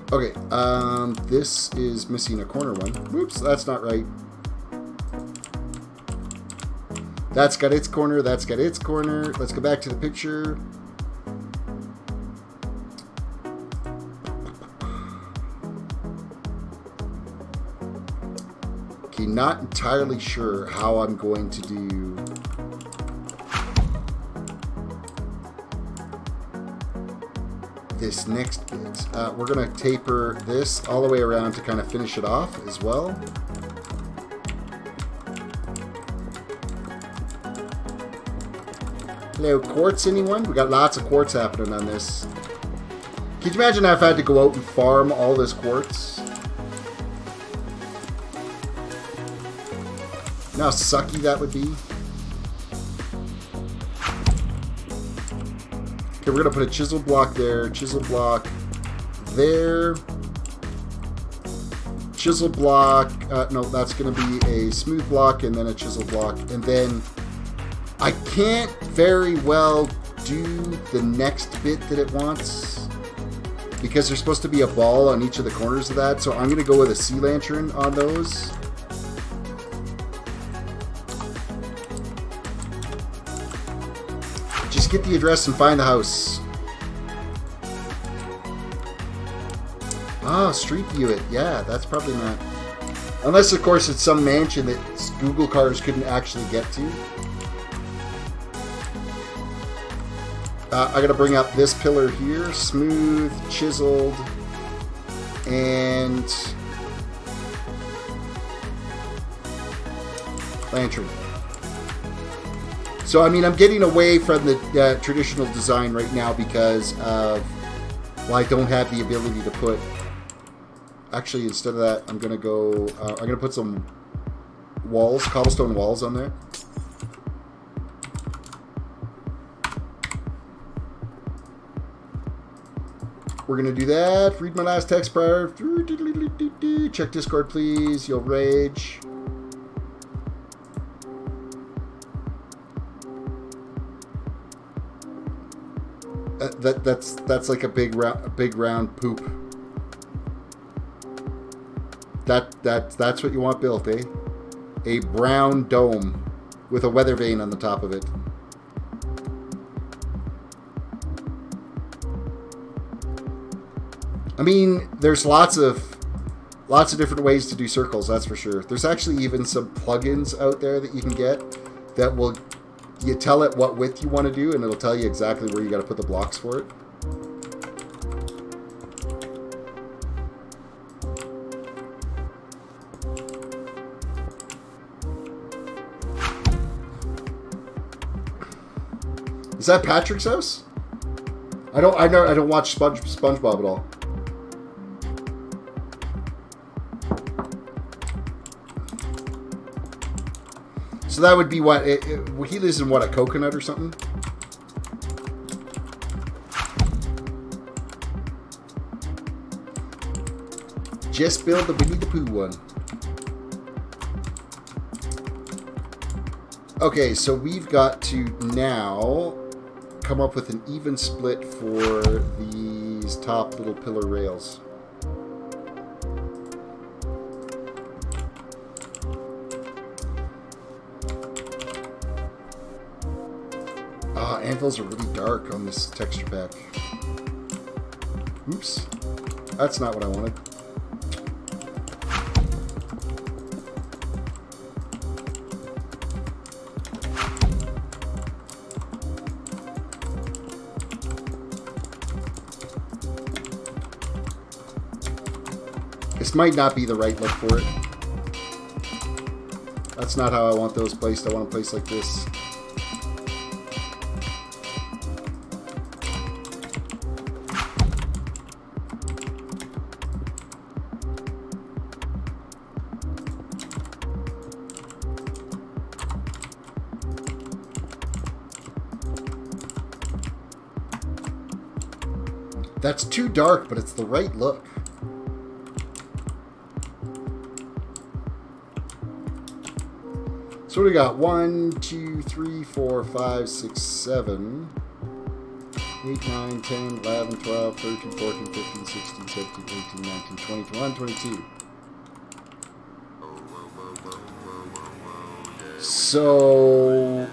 Okay, this is missing a corner one. Whoops, that's not right. That's got its corner. That's got its corner. Let's go back to the picture. Okay, not entirely sure how I'm going to do this next bit. We're going to taper this all the way around to kind of finish it off as well. Hello, quartz, anyone? We got lots of quartz happening on this. Could you imagine if I had to go out and farm all this quartz? You know how sucky that would be? Okay, we're going to put a chisel block there, chisel block there, chisel block, no, that's going to be a smooth block and then a chisel block. And then I can't very well do the next bit that it wants because there's supposed to be a ball on each of the corners of that. So I'm going to go with a sea lantern on those. Just get the address and find the house. Oh, street view it. Yeah, that's probably not. Unless, of course, it's some mansion that Google cars couldn't actually get to. I gotta bring up this pillar here. Smooth, chiseled, and lantern. So, I mean, I'm getting away from the traditional design right now because of, well, I don't have the ability to put, actually, instead of that, I'm going to go, I'm going to put some walls, cobblestone walls on there. We're going to do that. Read my last text prior. Check Discord, please. You'll rage. That's like a big round poop. That's what you want built, eh? A brown dome with a weather vane on the top of it. I mean, there's lots of different ways to do circles, that's for sure. There's actually even some plugins out there that you can get that will, you tell it what width you want to do and it'll tell you exactly where you got to put the blocks for it. Is that Patrick's house? I don't watch SpongeBob at all. So that would be what he lives in, what, a coconut or something? Just build the Winnie the Pooh one. Okay, so we've got to now come up with an even split for these top little pillar rails. Anvils are really dark on this texture pack. Oops. That's not what I wanted. This might not be the right look for it. That's not how I want those placed. I want them placed like this. That's too dark, but it's the right look. So we got 1, 2, 3, 4, 5, 6, 7, 8, 9, 10, 11, 12, 13, 14, 15, 16, 17, 18, 19, 20, 21, 22. So,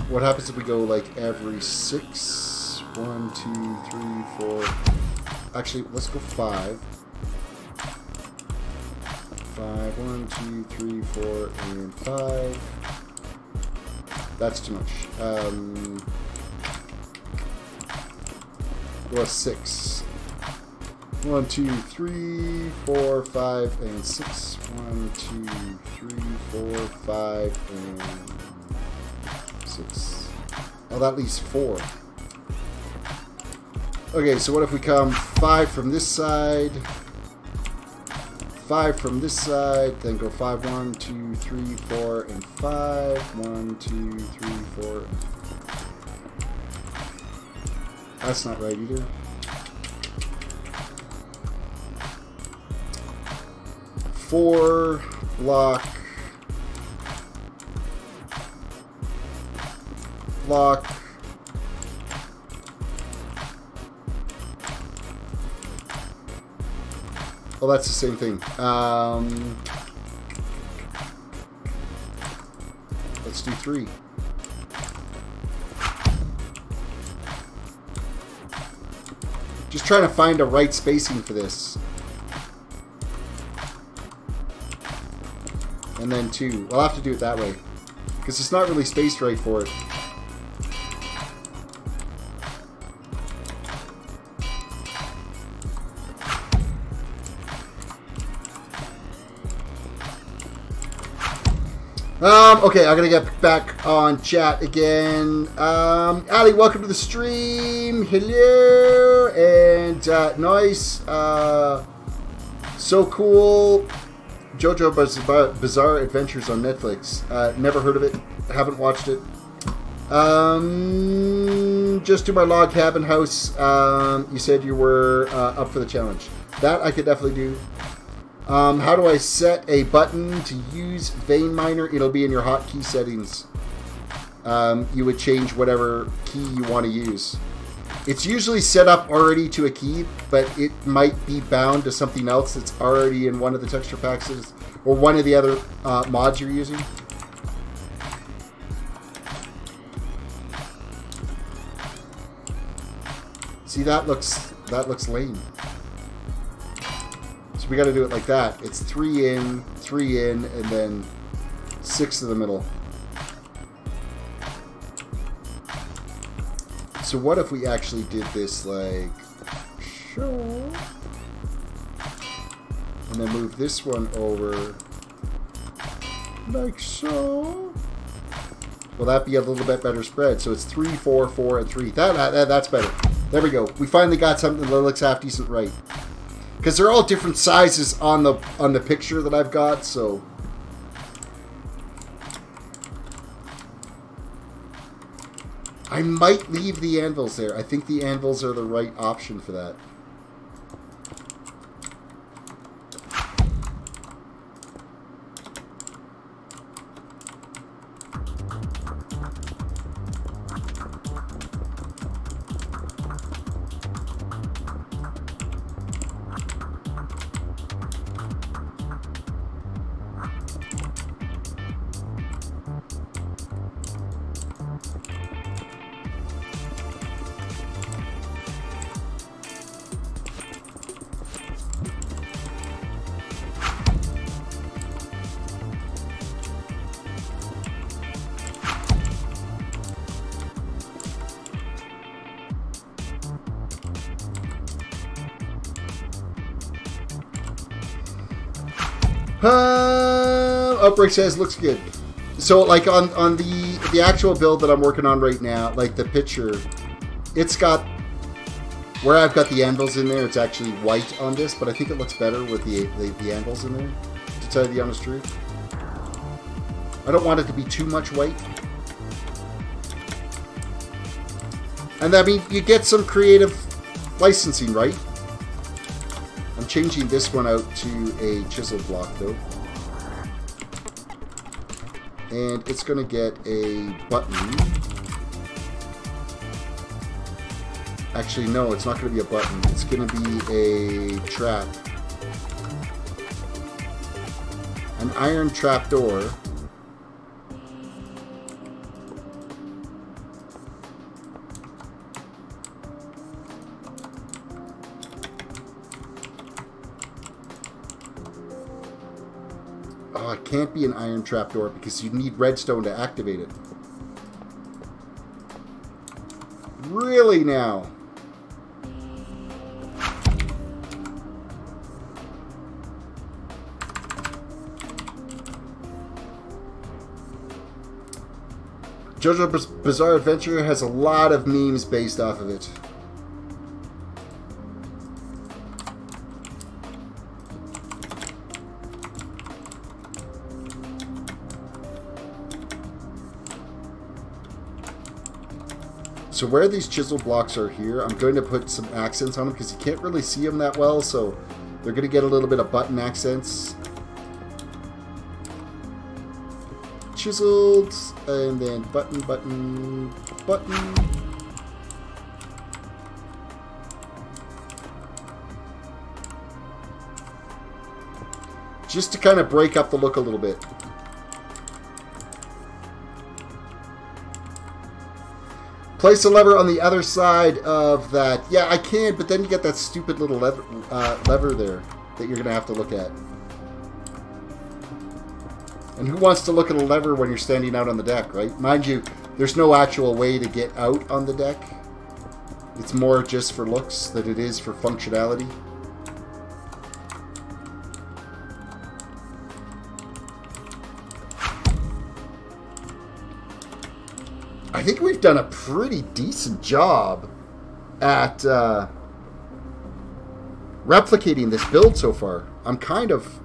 what happens if we go like every 6? 1, 2, 3, 4. Actually, let's go 5. 5, 1, 2, 3, 4, and 5. That's too much. Go 6. 1, 2, 3, 4, 5, and 6. 1, 2, 3, 4, 5, and 6. Oh, that leaves 4. Okay, so what if we come 5 from this side, 5 from this side, then go 5, 1, 2, 3, 4, and 5. 1, 2, 3, 4. That's not right either. 4, block, block. Oh, that's the same thing. Let's do 3. Just trying to find a right spacing for this. And then 2. We'll have to do it that way, because it's not really spaced right for it. Okay, I'm gonna get back on chat again. Ali, welcome to the stream. Hello, and nice. So cool. JoJo Bizarre Adventures on Netflix. Never heard of it. Haven't watched it. Just to my log cabin house. You said you were up for the challenge. That I could definitely do. How do I set a button to use Vein Miner? It'll be in your hotkey settings. You would change whatever key you want to use. It's usually set up already to a key, but it might be bound to something else that's already in one of the texture packs or one of the other mods you're using. See, that looks lame. So we got to do it like that. It's 3 in, 3 in, and then 6 in the middle. So what if we actually did this like so, and then move this one over like so? Will that be a little bit better spread? So it's 3, 4, 4, and 3. That's better. There we go. We finally got something that looks half decent right. Because they're all different sizes on the picture that I've got, so. I might leave the anvils there. I think the anvils are the right option for that. Outbreak says looks good. So like on the actual build that I'm working on right now, like the picture, it's got where I've got the anvils in there. It's actually white on this, but I think it looks better with the anvils in there. To tell you the honest truth, I don't want it to be too much white. And I mean, you get some creative licensing, right? I'm changing this one out to a chisel block though. And it's going to get a button. Actually, no, it's not going to be a button. It's going to be a trap. An iron trap door. Oh, it can't be an iron trapdoor because you need redstone to activate it. Really now? JoJo's Bizarre Adventure has a lot of memes based off of it. So where these chisel blocks are here, I'm going to put some accents on them because you can't really see them that well, so they're going to get a little bit of button accents. Chiseled, and then button, button, button. Just to kind of break up the look a little bit. Place a lever on the other side of that. Yeah, I can, but then you get that stupid little lever there that you're going to have to look at. And who wants to look at a lever when you're standing out on the deck, right? Mind you, there's no actual way to get out on the deck. It's more just for looks than it is for functionality. I think we've done a pretty decent job at replicating this build so far. I'm kind of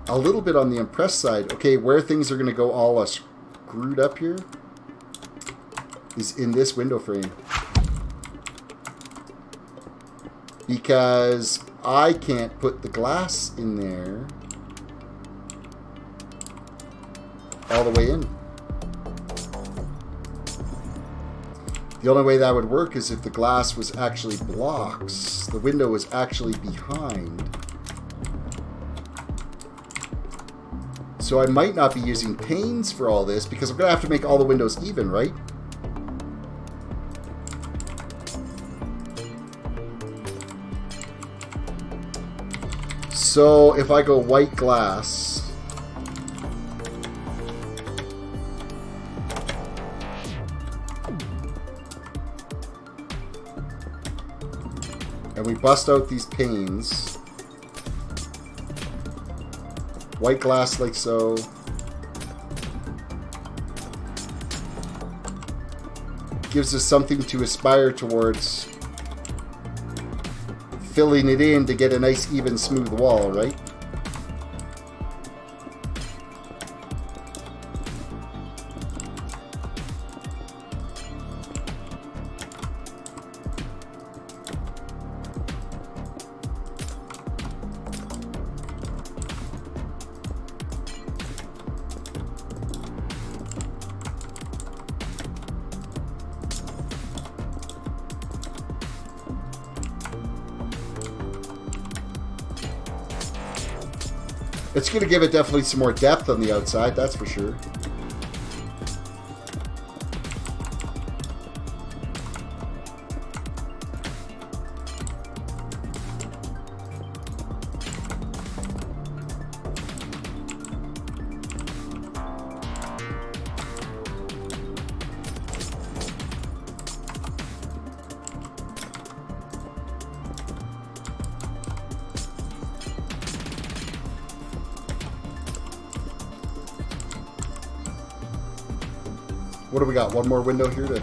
a little bit on the impressed side. Okay, where things are going to go all screwed up here is in this window frame. Because I can't put the glass in there all the way in. The only way that would work is if the glass was actually blocks. The window was actually behind. So I might not be using panes for all this because I'm going to have to make all the windows even, right? So if I go white glass... and we bust out these panes. White glass like so. Gives us something to aspire towards. Filling it in to get a nice even smooth wall, right? It's going to give it definitely some more depth on the outside, that's for sure. What do we got? One more window here to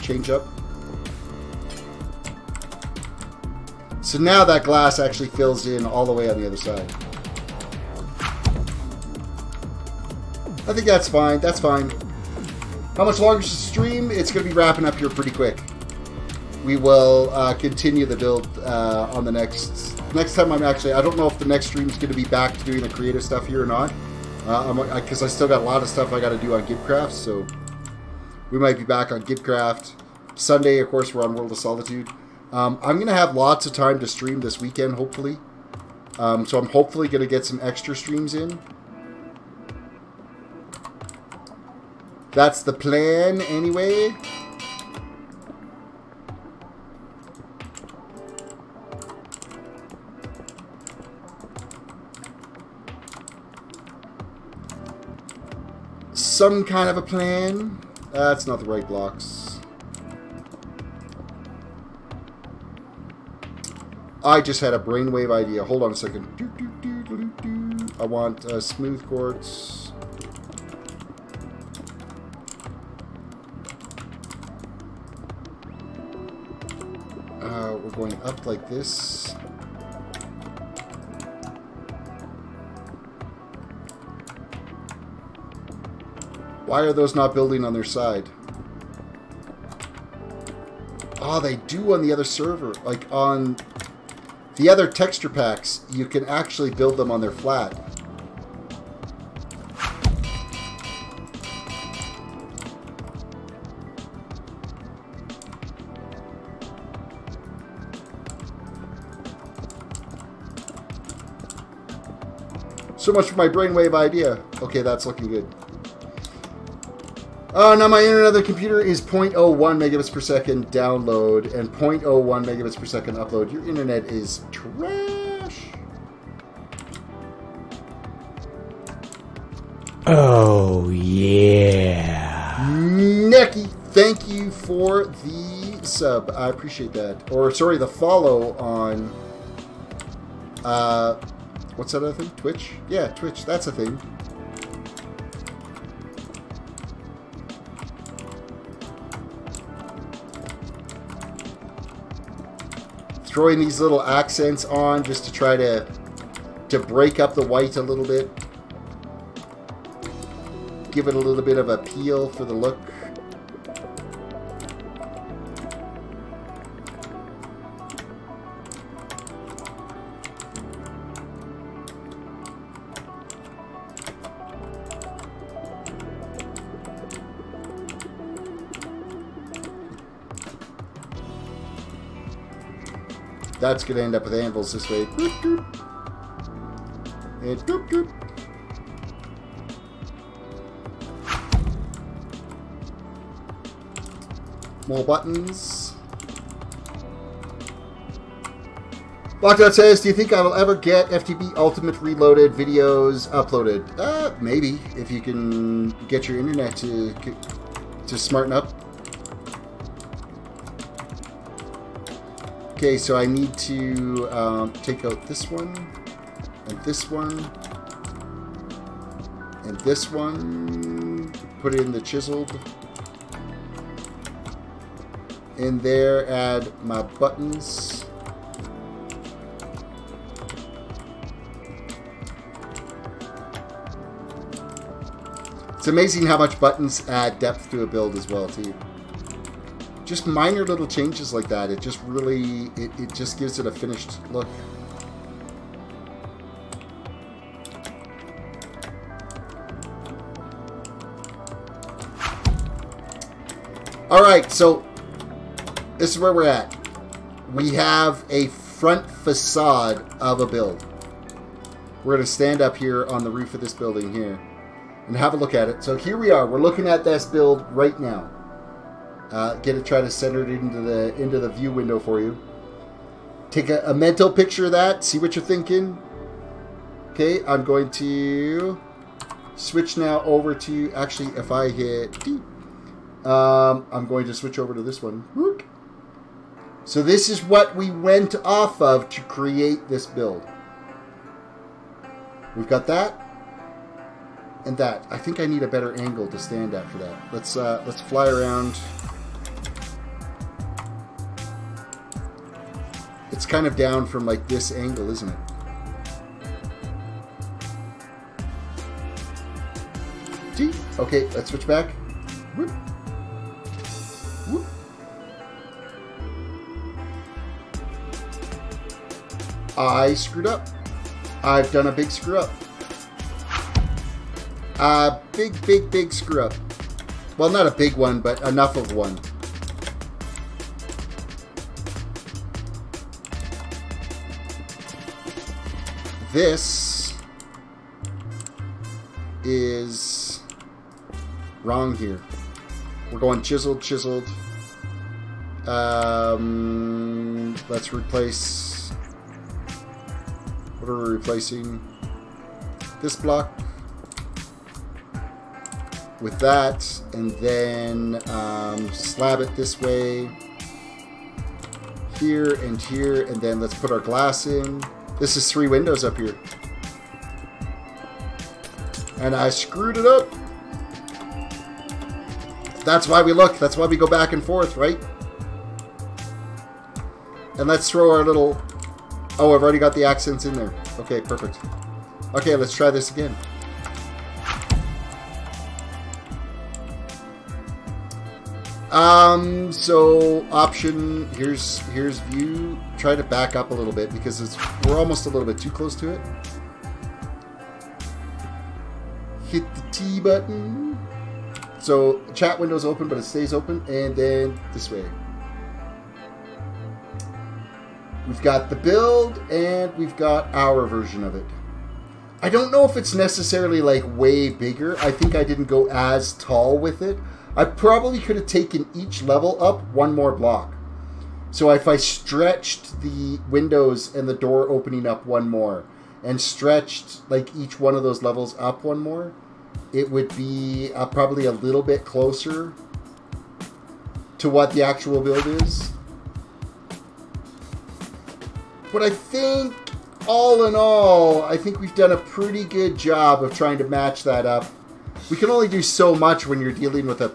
change up. So now that glass actually fills in all the way on the other side. I think that's fine. That's fine. How much longer is the stream? It's going to be wrapping up here pretty quick. We will continue the build on the next time. I don't know if the next stream is going to be back to doing the creative stuff here or not. Because I still got a lot of stuff I got to do on Gitcraft, so we might be back on Gitcraft. Sunday, of course, we're on World of Solitude. I'm going to have lots of time to stream this weekend, hopefully. So I'm hopefully going to get some extra streams in. That's the plan, anyway. some kind of a plan. That's not the right blocks. I just had a brainwave idea. Hold on a second. I want smooth quartz. We're going up like this. Why are those not building on their side? Oh, they do on the other server. Like on the other texture packs, you can actually build them on their flat. So much for my brainwave idea. Okay, that's looking good. Oh, now my internet on the computer is 0.01 megabits per second download and 0.01 megabits per second upload. Your internet is trash. Oh, yeah. Necky, thank you for the sub. I appreciate that. Or, sorry, the follow on... what's that other thing? Twitch? Yeah, Twitch. That's a thing. Throwing these little accents on just to try to break up the white a little bit. Give it a little bit of a peel for the look. That's going to end up with anvils this way. Doop, doop. And doop, doop. More buttons. Lockout says, do you think I will ever get FTP Ultimate Reloaded videos uploaded? Maybe, if you can get your internet to smarten up. Okay, so I need to take out this one, and this one, and this one. Put it in the chiseled. In there, add my buttons. It's amazing how much buttons add depth to a build as well, too. Just minor little changes like that, it just really, it just gives it a finished look. Alright, so this is where we're at. We have a front facade of a build. We're going to stand up here on the roof of this building here and have a look at it. So here we are. We're looking at this build right now. Try to center it into the view window for you. Take a mental picture of that. See what you're thinking. Okay, I'm going to switch now over to, actually, if I hit D, I'm going to switch over to this one. Whoop. So this is what we went off of to create this build. We've got that and that. I think I need a better angle to stand at for that. Let's fly around. It's kind of down from like this angle, isn't it? Gee. Okay, let's switch back. Whoop. Whoop. I screwed up. I've done a big screw up. Big screw up. Well, not a big one, but enough of one. This is wrong here. We're going chiseled. Let's replace. What are we replacing? This block with that, and then slab it this way, here and here, and then let's put our glass in. This is 3 windows up here. And I screwed it up. That's why we look. That's why we go back and forth, right? And let's throw our little... Oh, I've already got the accents in there. Okay, perfect. Okay, let's try this again. So option, here's view. Try to back up a little bit because we're almost a little bit too close to it. Hit the T button. So chat window's open, but it stays open, and then this way. We've got the build, and we've got our version of it. I don't know if it's necessarily like way bigger. I think I didn't go as tall with it. I probably could have taken each level up 1 more block. So if I stretched the windows and the door opening up 1 more, and stretched like each one of those levels up 1 more, it would be probably a little bit closer to what the actual build is. But I think, all in all, I think we've done a pretty good job of trying to match that up. We can only do so much when you're dealing with a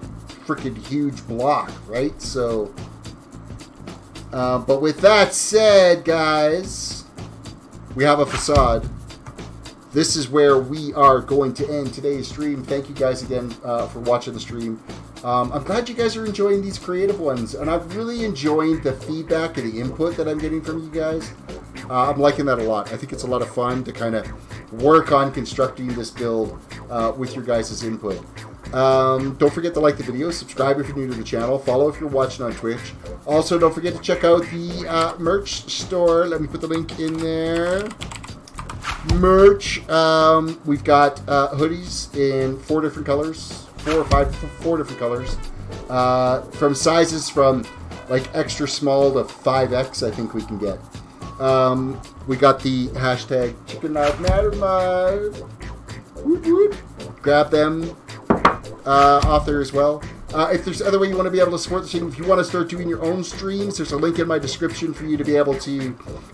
freaking huge block, right? So, but with that said, guys, we have a facade. This is where we are going to end today's stream. Thank you guys again for watching the stream. I'm glad you guys are enjoying these creative ones, and I've really enjoyed the feedback and the input that I'm getting from you guys. I'm liking that a lot. I think it's a lot of fun to kind of work on constructing this build with your guys' input. Don't forget to like the video, subscribe if you're new to the channel, follow if you're watching on Twitch. Also, don't forget to check out the merch store. Let me put the link in there. Merch. We've got hoodies in 4 different colors. 4 different colors. From sizes from like extra small to 5X, I think we can get. We got the hashtag Chicken Knife Matter Mug. Woot woot. Grab them off there as well. If there's other way you want to be able to support the stream, if you want to start doing your own streams, there's a link in my description for you to be able to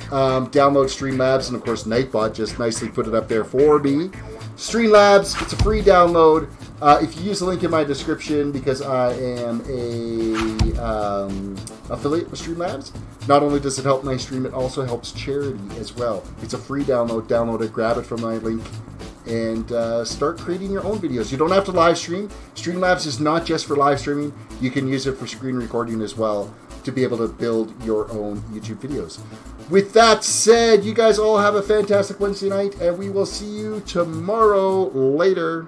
download Streamlabs, and of course Nightbot just nicely put it up there for me. Streamlabs, it's a free download. If you use the link in my description, because I am a affiliate with Streamlabs, not only does it help my stream, it also helps charity as well. It's a free download. Download it, grab it from my link, and start creating your own videos. You don't have to live stream. Streamlabs is not just for live streaming. You can use it for screen recording as well to be able to build your own YouTube videos. With that said, you guys all have a fantastic Wednesday night, and we will see you tomorrow. Later.